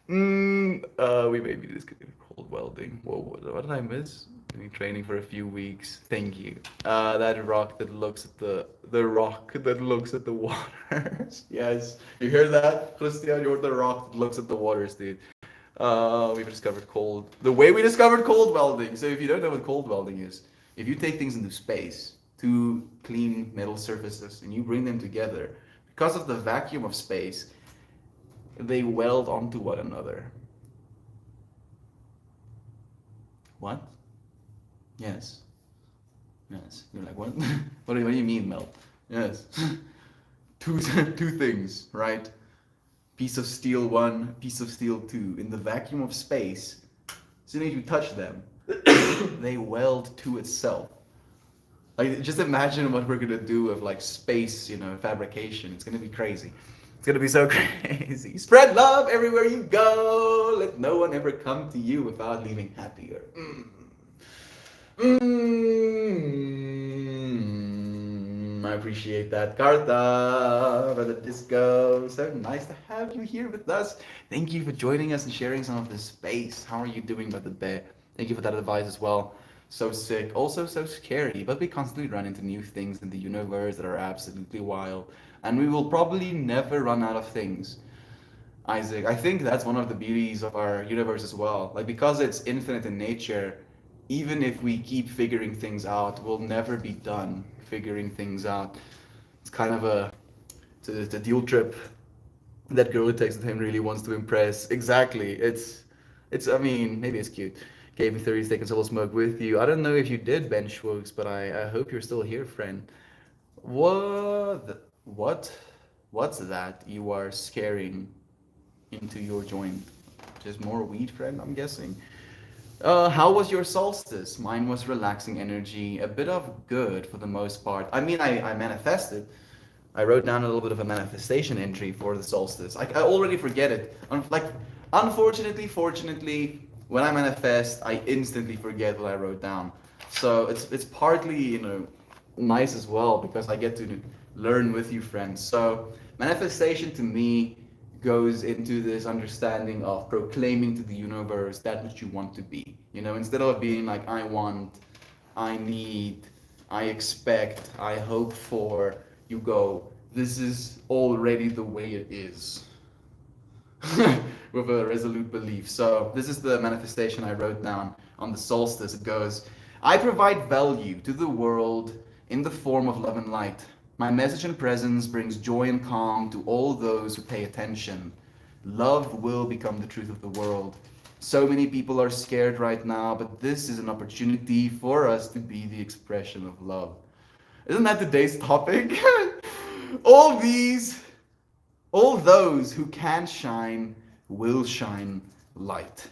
We may be discontinued cold welding. Whoa, what did I miss? Been training for a few weeks. Thank you. That rock that looks at the rock that looks at the waters. Yes, you hear that, Christian? You're the rock that looks at the waters, dude. We've discovered the way we discovered cold welding. So if you don't know what cold welding is, if you take things into space, two clean metal surfaces, and you bring them together, because of the vacuum of space, they weld onto one another. What? Yes. Yes. You're like, what? What do you mean, Mel? Yes. two things, right? Piece of steel one, piece of steel two. In the vacuum of space, as soon as you touch them, they weld to itself. Like, just imagine what we're gonna do with like space, fabrication. It's gonna be crazy. It's gonna be so crazy. Spread love everywhere you go. Let no one ever come to you without leaving happier. I appreciate that, Carta, Brother Disco. So nice to have you here with us. Thank you for joining us and sharing some of this space. How are you doing, Brother Bear? Thank you for that advice as well. So sick, also so scary, but we constantly run into new things in the universe that are absolutely wild. And we will probably never run out of things. Isaac, I think that's one of the beauties of our universe as well. Like, because it's infinite in nature, even if we keep figuring things out, we'll never be done figuring things out. It's kind of it's a deal trip. That girl who texted him really wants to impress. Exactly. I mean, maybe it's cute. Gave me 30 seconds, I will smoke with you. I don't know if you did, Ben Schwogs, but I hope you're still here, friend. What? What's that you are scaring into your joint? Just more weed, friend, I'm guessing. How was your solstice? Mine was relaxing energy, a bit of good for the most part. I mean, I manifested. I wrote down a little bit of a manifestation entry for the solstice. I already forget it. Unfortunately, fortunately, when I manifest, I instantly forget what I wrote down. So it's partly, nice as well because I get to learn with you, friends. So manifestation to me goes into this understanding of proclaiming to the universe that which you want to be. Instead of being like, I want, I need, I expect, I hope for, you go, this is already the way it is. With a resolute belief. So, this is the manifestation I wrote down on the solstice. It goes, I provide value to the world in the form of love and light. My message and presence brings joy and calm to all those who pay attention. Love will become the truth of the world. So many people are scared right now, but this is an opportunity for us to be the expression of love. Isn't that today's topic? all these, all those who can shine will shine light.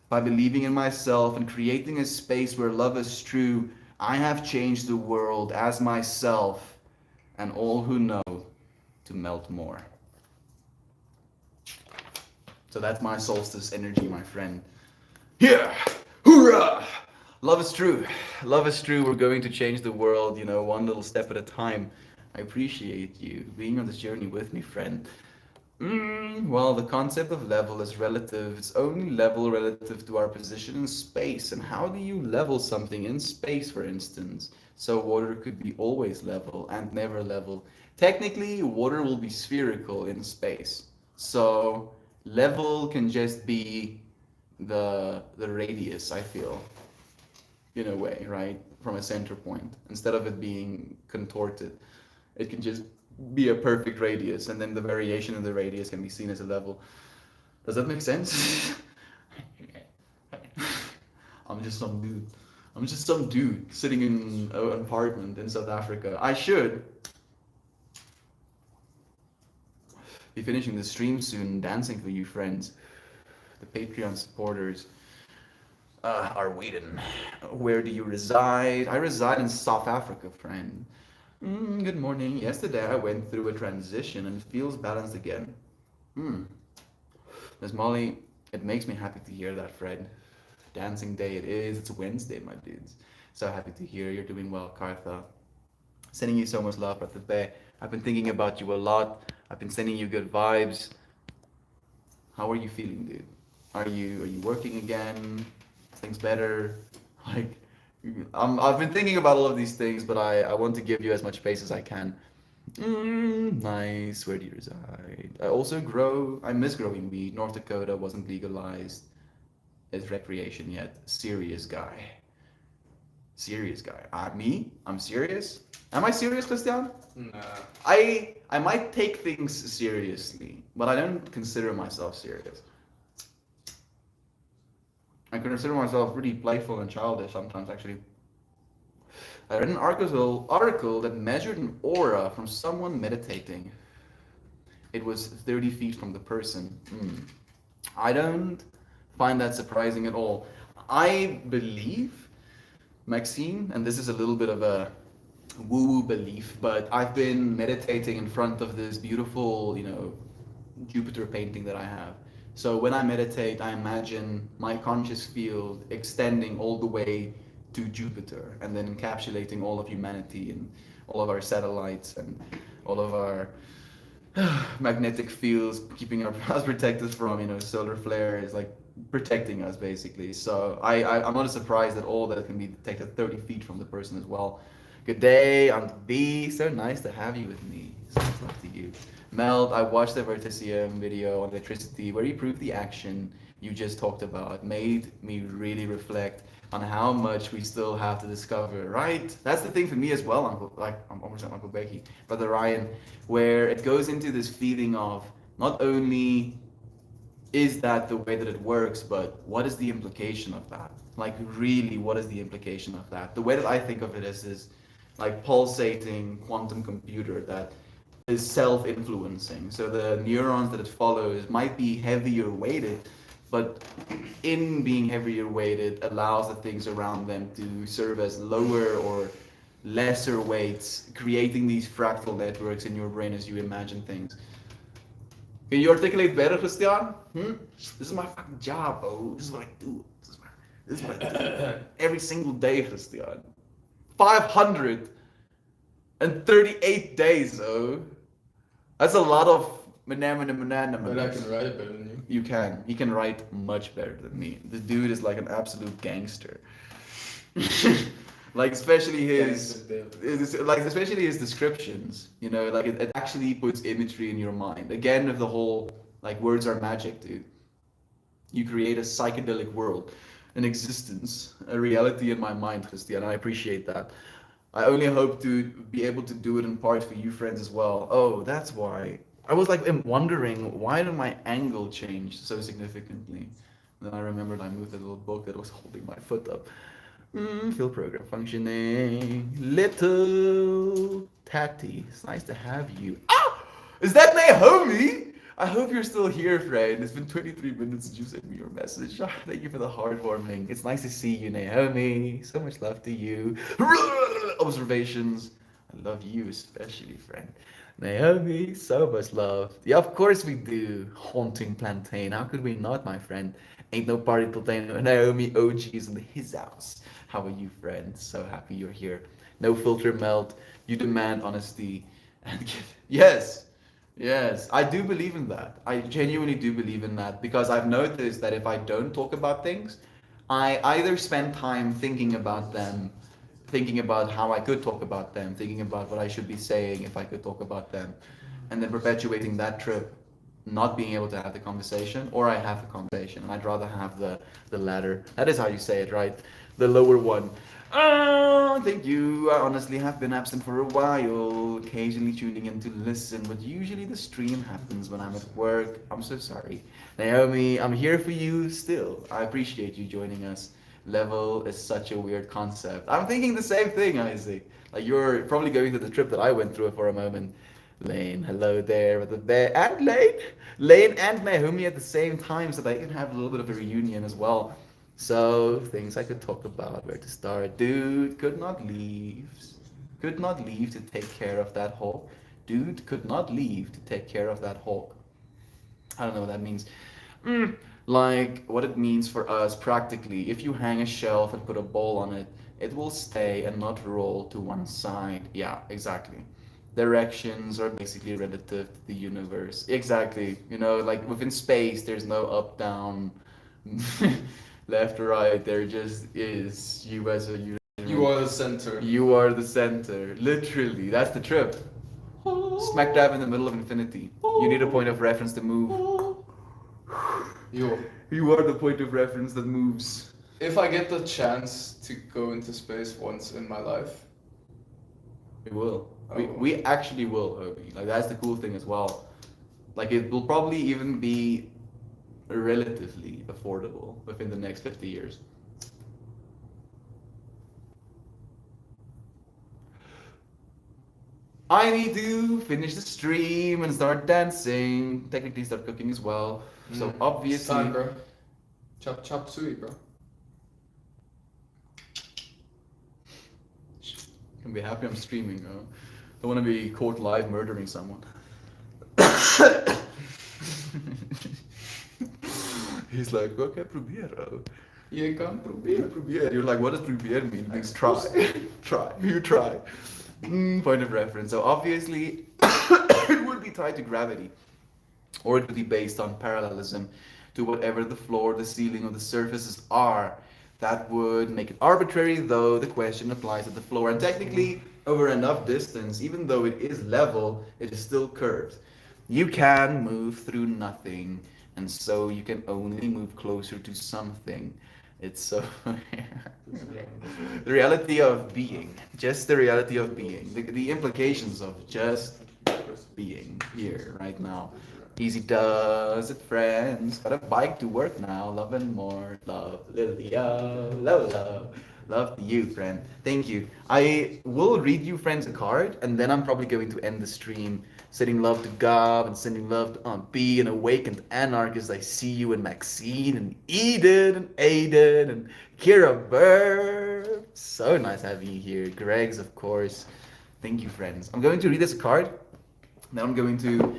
By believing in myself and creating a space where love is true, I have changed the world as myself and all who know to melt more. So that's my solstice energy, my friend. Yeah! Hoorah! Love is true. Love is true. We're going to change the world, one little step at a time. I appreciate you being on this journey with me, friend. Well, the concept of level is relative. It's only level relative to our position in space. And how do you level something in space, for instance? So water could be always level and never level. Technically, water will be spherical in space. So level can just be the radius, I feel, in a way, right? From a center point. Instead of it being contorted, it can just be a perfect radius, and then the variation in the radius can be seen as a level. Does that make sense? I'm just some dude. I'm just some dude sitting in an apartment in South Africa. I should be finishing the stream soon, dancing for you friends. The Patreon supporters are waiting. Where do you reside? I reside in South Africa, friend. Good morning. Yesterday I went through a transition and it feels balanced again. Miss Molly, it makes me happy to hear that, Fred. Dancing day it is. It's Wednesday, my dudes. So happy to hear you're doing well, Kartha. Sending you so much love, at the Bay. I've been thinking about you a lot. I've been sending you good vibes. How are you feeling, dude? Are you working again? Things better? Like, I've been thinking about all of these things, but I want to give you as much space as I can. Nice. Where do you reside? I miss growing weed. North Dakota wasn't legalized as recreation yet. Serious guy. Serious guy. Me? I'm serious? Am I serious, Christian? Nah. I might take things seriously, but I don't consider myself serious. I consider myself really playful and childish sometimes, actually. I read an article that measured an aura from someone meditating. It was 30 feet from the person. I don't find that surprising at all. I believe, Maxine, and this is a little bit of a woo-woo belief, but I've been meditating in front of this beautiful, Jupiter painting that I have. So when I meditate, I imagine my conscious field extending all the way to Jupiter and then encapsulating all of humanity and all of our satellites and all of our magnetic fields, keeping us protected from, solar flares, like protecting us basically. So I'm not surprised at all that it can be detected 30 feet from the person as well. Good day, Aunt B. So nice to have you with me. So nice to talk to you. Meld, I watched the Vertisium video on electricity where you proved the action you just talked about. Made me really reflect on how much we still have to discover, right? That's the thing for me as well, I'm almost Uncle Becky, Brother Ryan, where it goes into this feeling of not only is that the way that it works, but what is the implication of that? Like really, what is the implication of that? The way that I think of it is like pulsating quantum computer that is self-influencing. So the neurons that it follows might be heavier weighted, but in being heavier weighted allows the things around them to serve as lower or lesser weights, creating these fractal networks in your brain as you imagine things. Can you articulate better, Christian? This is my fucking job, bro. This is what I do. This is what I do. Every single day, Christian. 538 days, oh. That's a lot of manamana. But I can write it better than you. You can. You can write much better than me. This dude is like an absolute gangster. Like especially especially his descriptions. You know, like it actually puts imagery in your mind. Again, with the whole like words are magic, dude. You create a psychedelic world, an existence, a reality in my mind, Christian, and I appreciate that. I only hope to be able to do it in part for you friends as well. Oh, that's why. I was like wondering, why did my angle change so significantly? Then I remembered I moved the little book that was holding my foot up. Field program functioning. Little Tatty, it's nice to have you. Ah! Is that Naomi? I hope you're still here, friend. It's been 23 minutes since you sent me your message. Thank you for the heartwarming. It's nice to see you, Naomi. So much love to you. Observations. I love you especially, friend. Naomi, so much love. Yeah, of course we do. Haunting Plantain. How could we not, my friend? Ain't no party till Naomi OG is in his house. How are you, friend? So happy you're here. No filter melt. You demand honesty. And yes. Yes, I do believe in that. I genuinely do believe in that because I've noticed that if I don't talk about things, I either spend time thinking about them, thinking about how I could talk about them, thinking about what I should be saying if I could talk about them, and then perpetuating that trip, not being able to have the conversation, or I have the conversation. And I'd rather have the latter. That is how you say it, right? The lower one. Oh, thank you. I honestly have been absent for a while, occasionally tuning in to listen, but usually the stream happens when I'm at work. I'm so sorry. Naomi, I'm here for you still. I appreciate you joining us. Level is such a weird concept. I'm thinking the same thing, Isaac. Like you're probably going through the trip that I went through for a moment. Lane, hello there with the bear. And Lane and Naomi at the same time, so they can have a little bit of a reunion as well. So, things I could talk about, where to start. Dude could not leave. Could not leave to take care of that hawk. Dude could not leave to take care of that hawk. I don't know what that means. Like, what it means for us practically. If you hang a shelf and put a ball on it, it will stay and not roll to one side. Yeah, exactly. Directions are basically relative to the universe. Exactly. You know, like within space, there's no up, down. Left or right, there just is you as a unit. You are the center. You are the center. Literally, that's the trip. Smack dab in the middle of infinity. You need a point of reference to move. You are the point of reference that moves. If I get the chance to go into space once in my life, We will. We actually will, Obi. Like that's the cool thing as well. Like it will probably even be relatively affordable within the next 50 years. I need to finish the stream and start dancing. Technically start cooking as well. So obviously... It's time, bro. Chop chop suey, bro. Can be happy I'm streaming. Don't want to be caught live murdering someone. He's like, okay, proberen. Je kan proberen. Proberen. You're like, what does proberen mean? It means try. Try. You try. Point of reference. So obviously, it would be tied to gravity. Or it would be based on parallelism to whatever the floor, the ceiling, or the surfaces are. That would make it arbitrary, though the question applies to the floor. And technically, over enough distance, even though it is level, it is still curved. You can move through nothing, and so you can only move closer to something. It's so... the reality of being. Just the reality of being. The implications of just being here, right now. Easy does it, friends. Got a bike to work now. Love and more. Love, Lilia. Love, love. Love to you, friend. Thank you. I will read you, friends, a card, and then I'm probably going to end the stream sending love to Gab and sending love to Aunt B and Awakened Anarchist. I see you and Maxine and Eden and Aiden and Kira Burr. So nice having you here. Greg's, of course. Thank you, friends. I'm going to read this card. Then I'm going to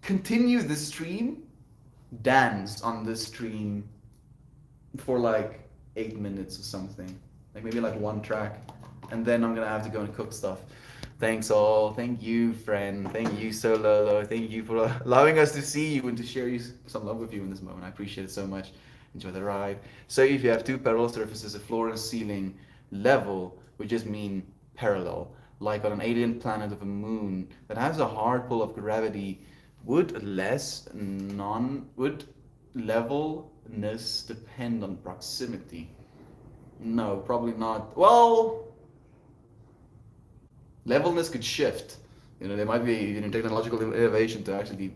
continue the stream, dance on the stream for like 8 minutes or something. Like maybe like one track. And then I'm gonna have to go and cook stuff. Thanks all. Thank you, friend. Thank you, Sololo. Thank you for allowing us to see you and to share some love with you in this moment. I appreciate it so much. Enjoy the ride. So if you have two parallel surfaces, a floor and ceiling level would just mean parallel. Like on an alien planet of a moon that has a hard pull of gravity, would levelness depend on proximity? No, probably not. Well, levelness could shift. There might be technological innovation to actually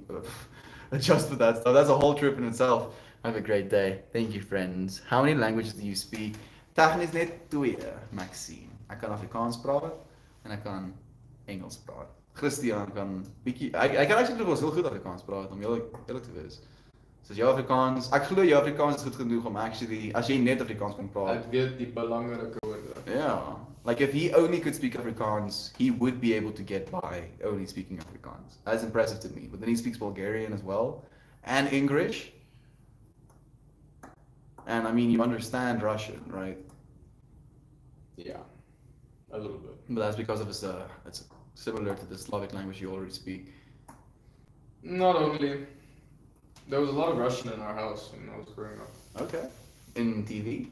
adjust for that stuff. That's a whole trip in itself. Have a great day. Thank you, friends. How many languages do you speak? Tegnies net twee, Maxine. Ek kan Afrikaans praat en ek kan Engels praat. Christian kan bietjie ek kan actually nog heel goed Afrikaans praat om eerlik te wees. So jou Afrikaans, ek glo jou Afrikaans is goed genoeg om actually as jy net Afrikaans kan praat. Ek weet die belangrike woorde. Yeah. Like if he only could speak Afrikaans, he would be able to get by only speaking Afrikaans. That's impressive to me. But then he speaks Bulgarian as well and English. And I mean, you understand Russian, right? Yeah, a little bit. But that's because of it's similar to the Slavic language you already speak. Not only. There was a lot of Russian in our house when I was growing up. Okay. In TV?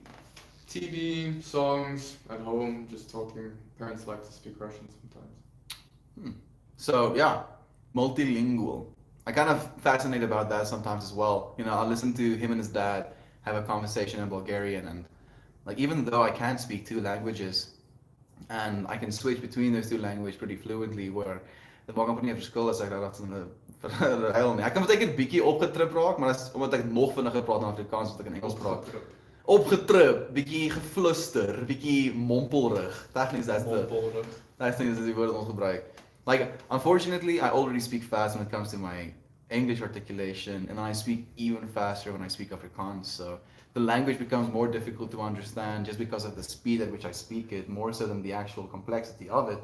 TV, songs, at home, just talking. Parents like to speak Russian sometimes. So, yeah, multilingual. I kind of fascinated about that sometimes as well. I listen to him and his dad have a conversation in Bulgarian, and like even though I can't speak two languages, and I can switch between those two languages pretty fluently, where the maak amper nie 'n verskil as ek dat in 'n verhuil nie. Ek kan baie bietjie opgetrip raak, maar dis omdat ek nog vinniger praat in Afrikaans as wat ek in Engels praat. Opgetrip, bietjie gefluster, bietjie mompelrig. Tegnies that's the word ons gebruik. Like unfortunately, I already speak fast when it comes to my English articulation, and I speak even faster when I speak Afrikaans. So the language becomes more difficult to understand just because of the speed at which I speak it, more so than the actual complexity of it.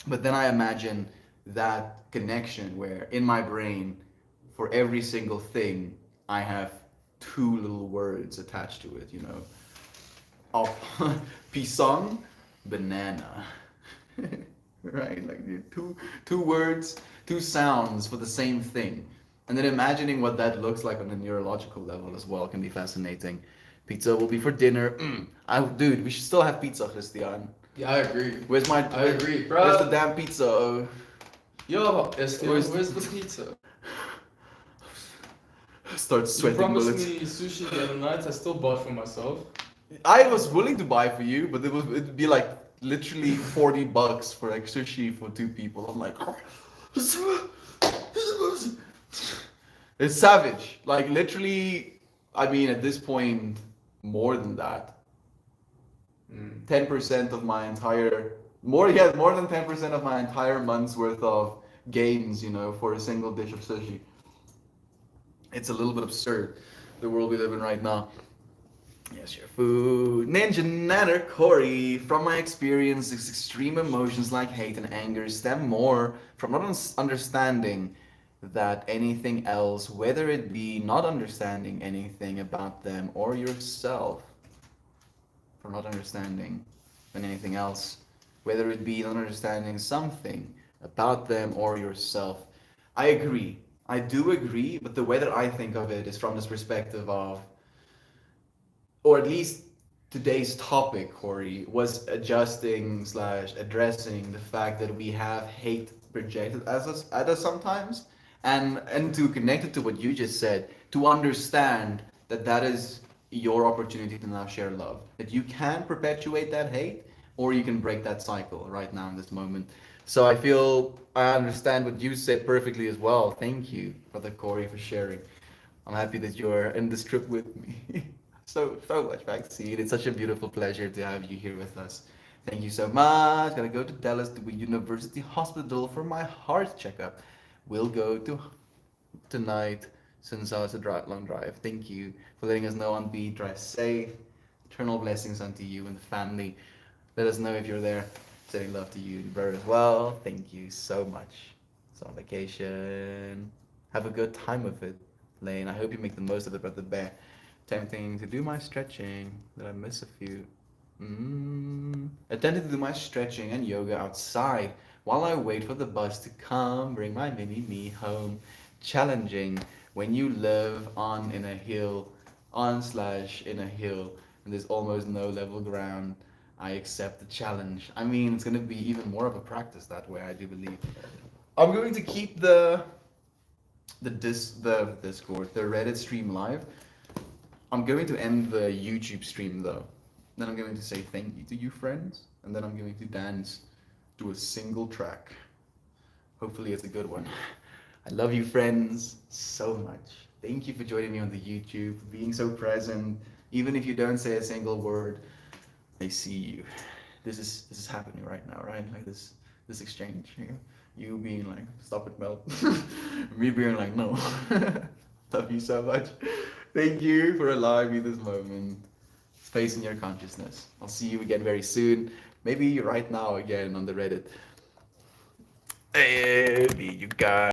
But then I imagine that connection where in my brain, for every single thing, I have two little words attached to it, Pisang, banana. Right? Like two words, two sounds for the same thing. And then imagining what that looks like on a neurological level as well can be fascinating. Pizza will be for dinner. Dude, we should still have pizza, Christian. Yeah, I agree. I agree, bro. Where's the damn pizza? Yo, where's the pizza? Start sweating. You promised me sushi the other night. I still bought for myself. I was willing to buy for you, but it'd be like literally $40 for like sushi for two people. I'm like, it's savage. Like literally, I mean, at this point, more than that. 10% of my entire more than 10% of my entire month's worth of gains, for a single dish of sushi. It's a little bit absurd, the world we live in right now. Yes, your food. Ninja Natter Corey, from my experience, these extreme emotions like hate and anger stem more from not understanding that anything else, whether it be not understanding anything about them or yourself, from not understanding than anything else, whether it be not understanding something about them or yourself. I agree. I do agree, but the way that I think of it is from this perspective of, or at least today's topic, Corey, was addressing the fact that we have hate projected at us sometimes, and to connect it to what you just said, to understand that is your opportunity to now share love. That you can perpetuate that hate, or you can break that cycle right now in this moment. So I feel I understand what you said perfectly as well. Thank you, Brother Corey, for sharing. I'm happy that you're in this trip with me. So much, Maxine. It's such a beautiful pleasure to have you here with us. Thank you so much. Gotta go to Dallas to a university hospital for my heart checkup. We'll go to tonight since I was a long drive. Thank you for letting us know on beat. Drive safe. Eternal blessings unto you and the family. Let us know if you're there. Sending love to you and your brother as well. Thank you so much. It's on vacation. Have a good time with it, Lane. I hope you make the most of it, Brother Bear. Attempting to do my stretching. Did I miss a few? Attempting to do my stretching and yoga outside while I wait for the bus to come bring my mini me home. Challenging when you live on in a hill, on slash in a hill, and there's almost no level ground. I accept the challenge. I mean, it's gonna be even more of a practice that way, I do believe. I'm going to keep the Discord, the Reddit stream live. I'm going to end the YouTube stream though. Then I'm going to say thank you to you friends, and then I'm going to dance to a single track. Hopefully it's a good one. I love you friends so much. Thank you for joining me on the YouTube, for being so present. Even if you don't say a single word, I see you. This is happening right now, right? Like this exchange here. You being like, stop it, Mel. Me being like, no. Love you so much. Thank you for allowing me this moment. Space in your consciousness. I'll see you again very soon. Maybe right now again on the Reddit. Hey, you guys.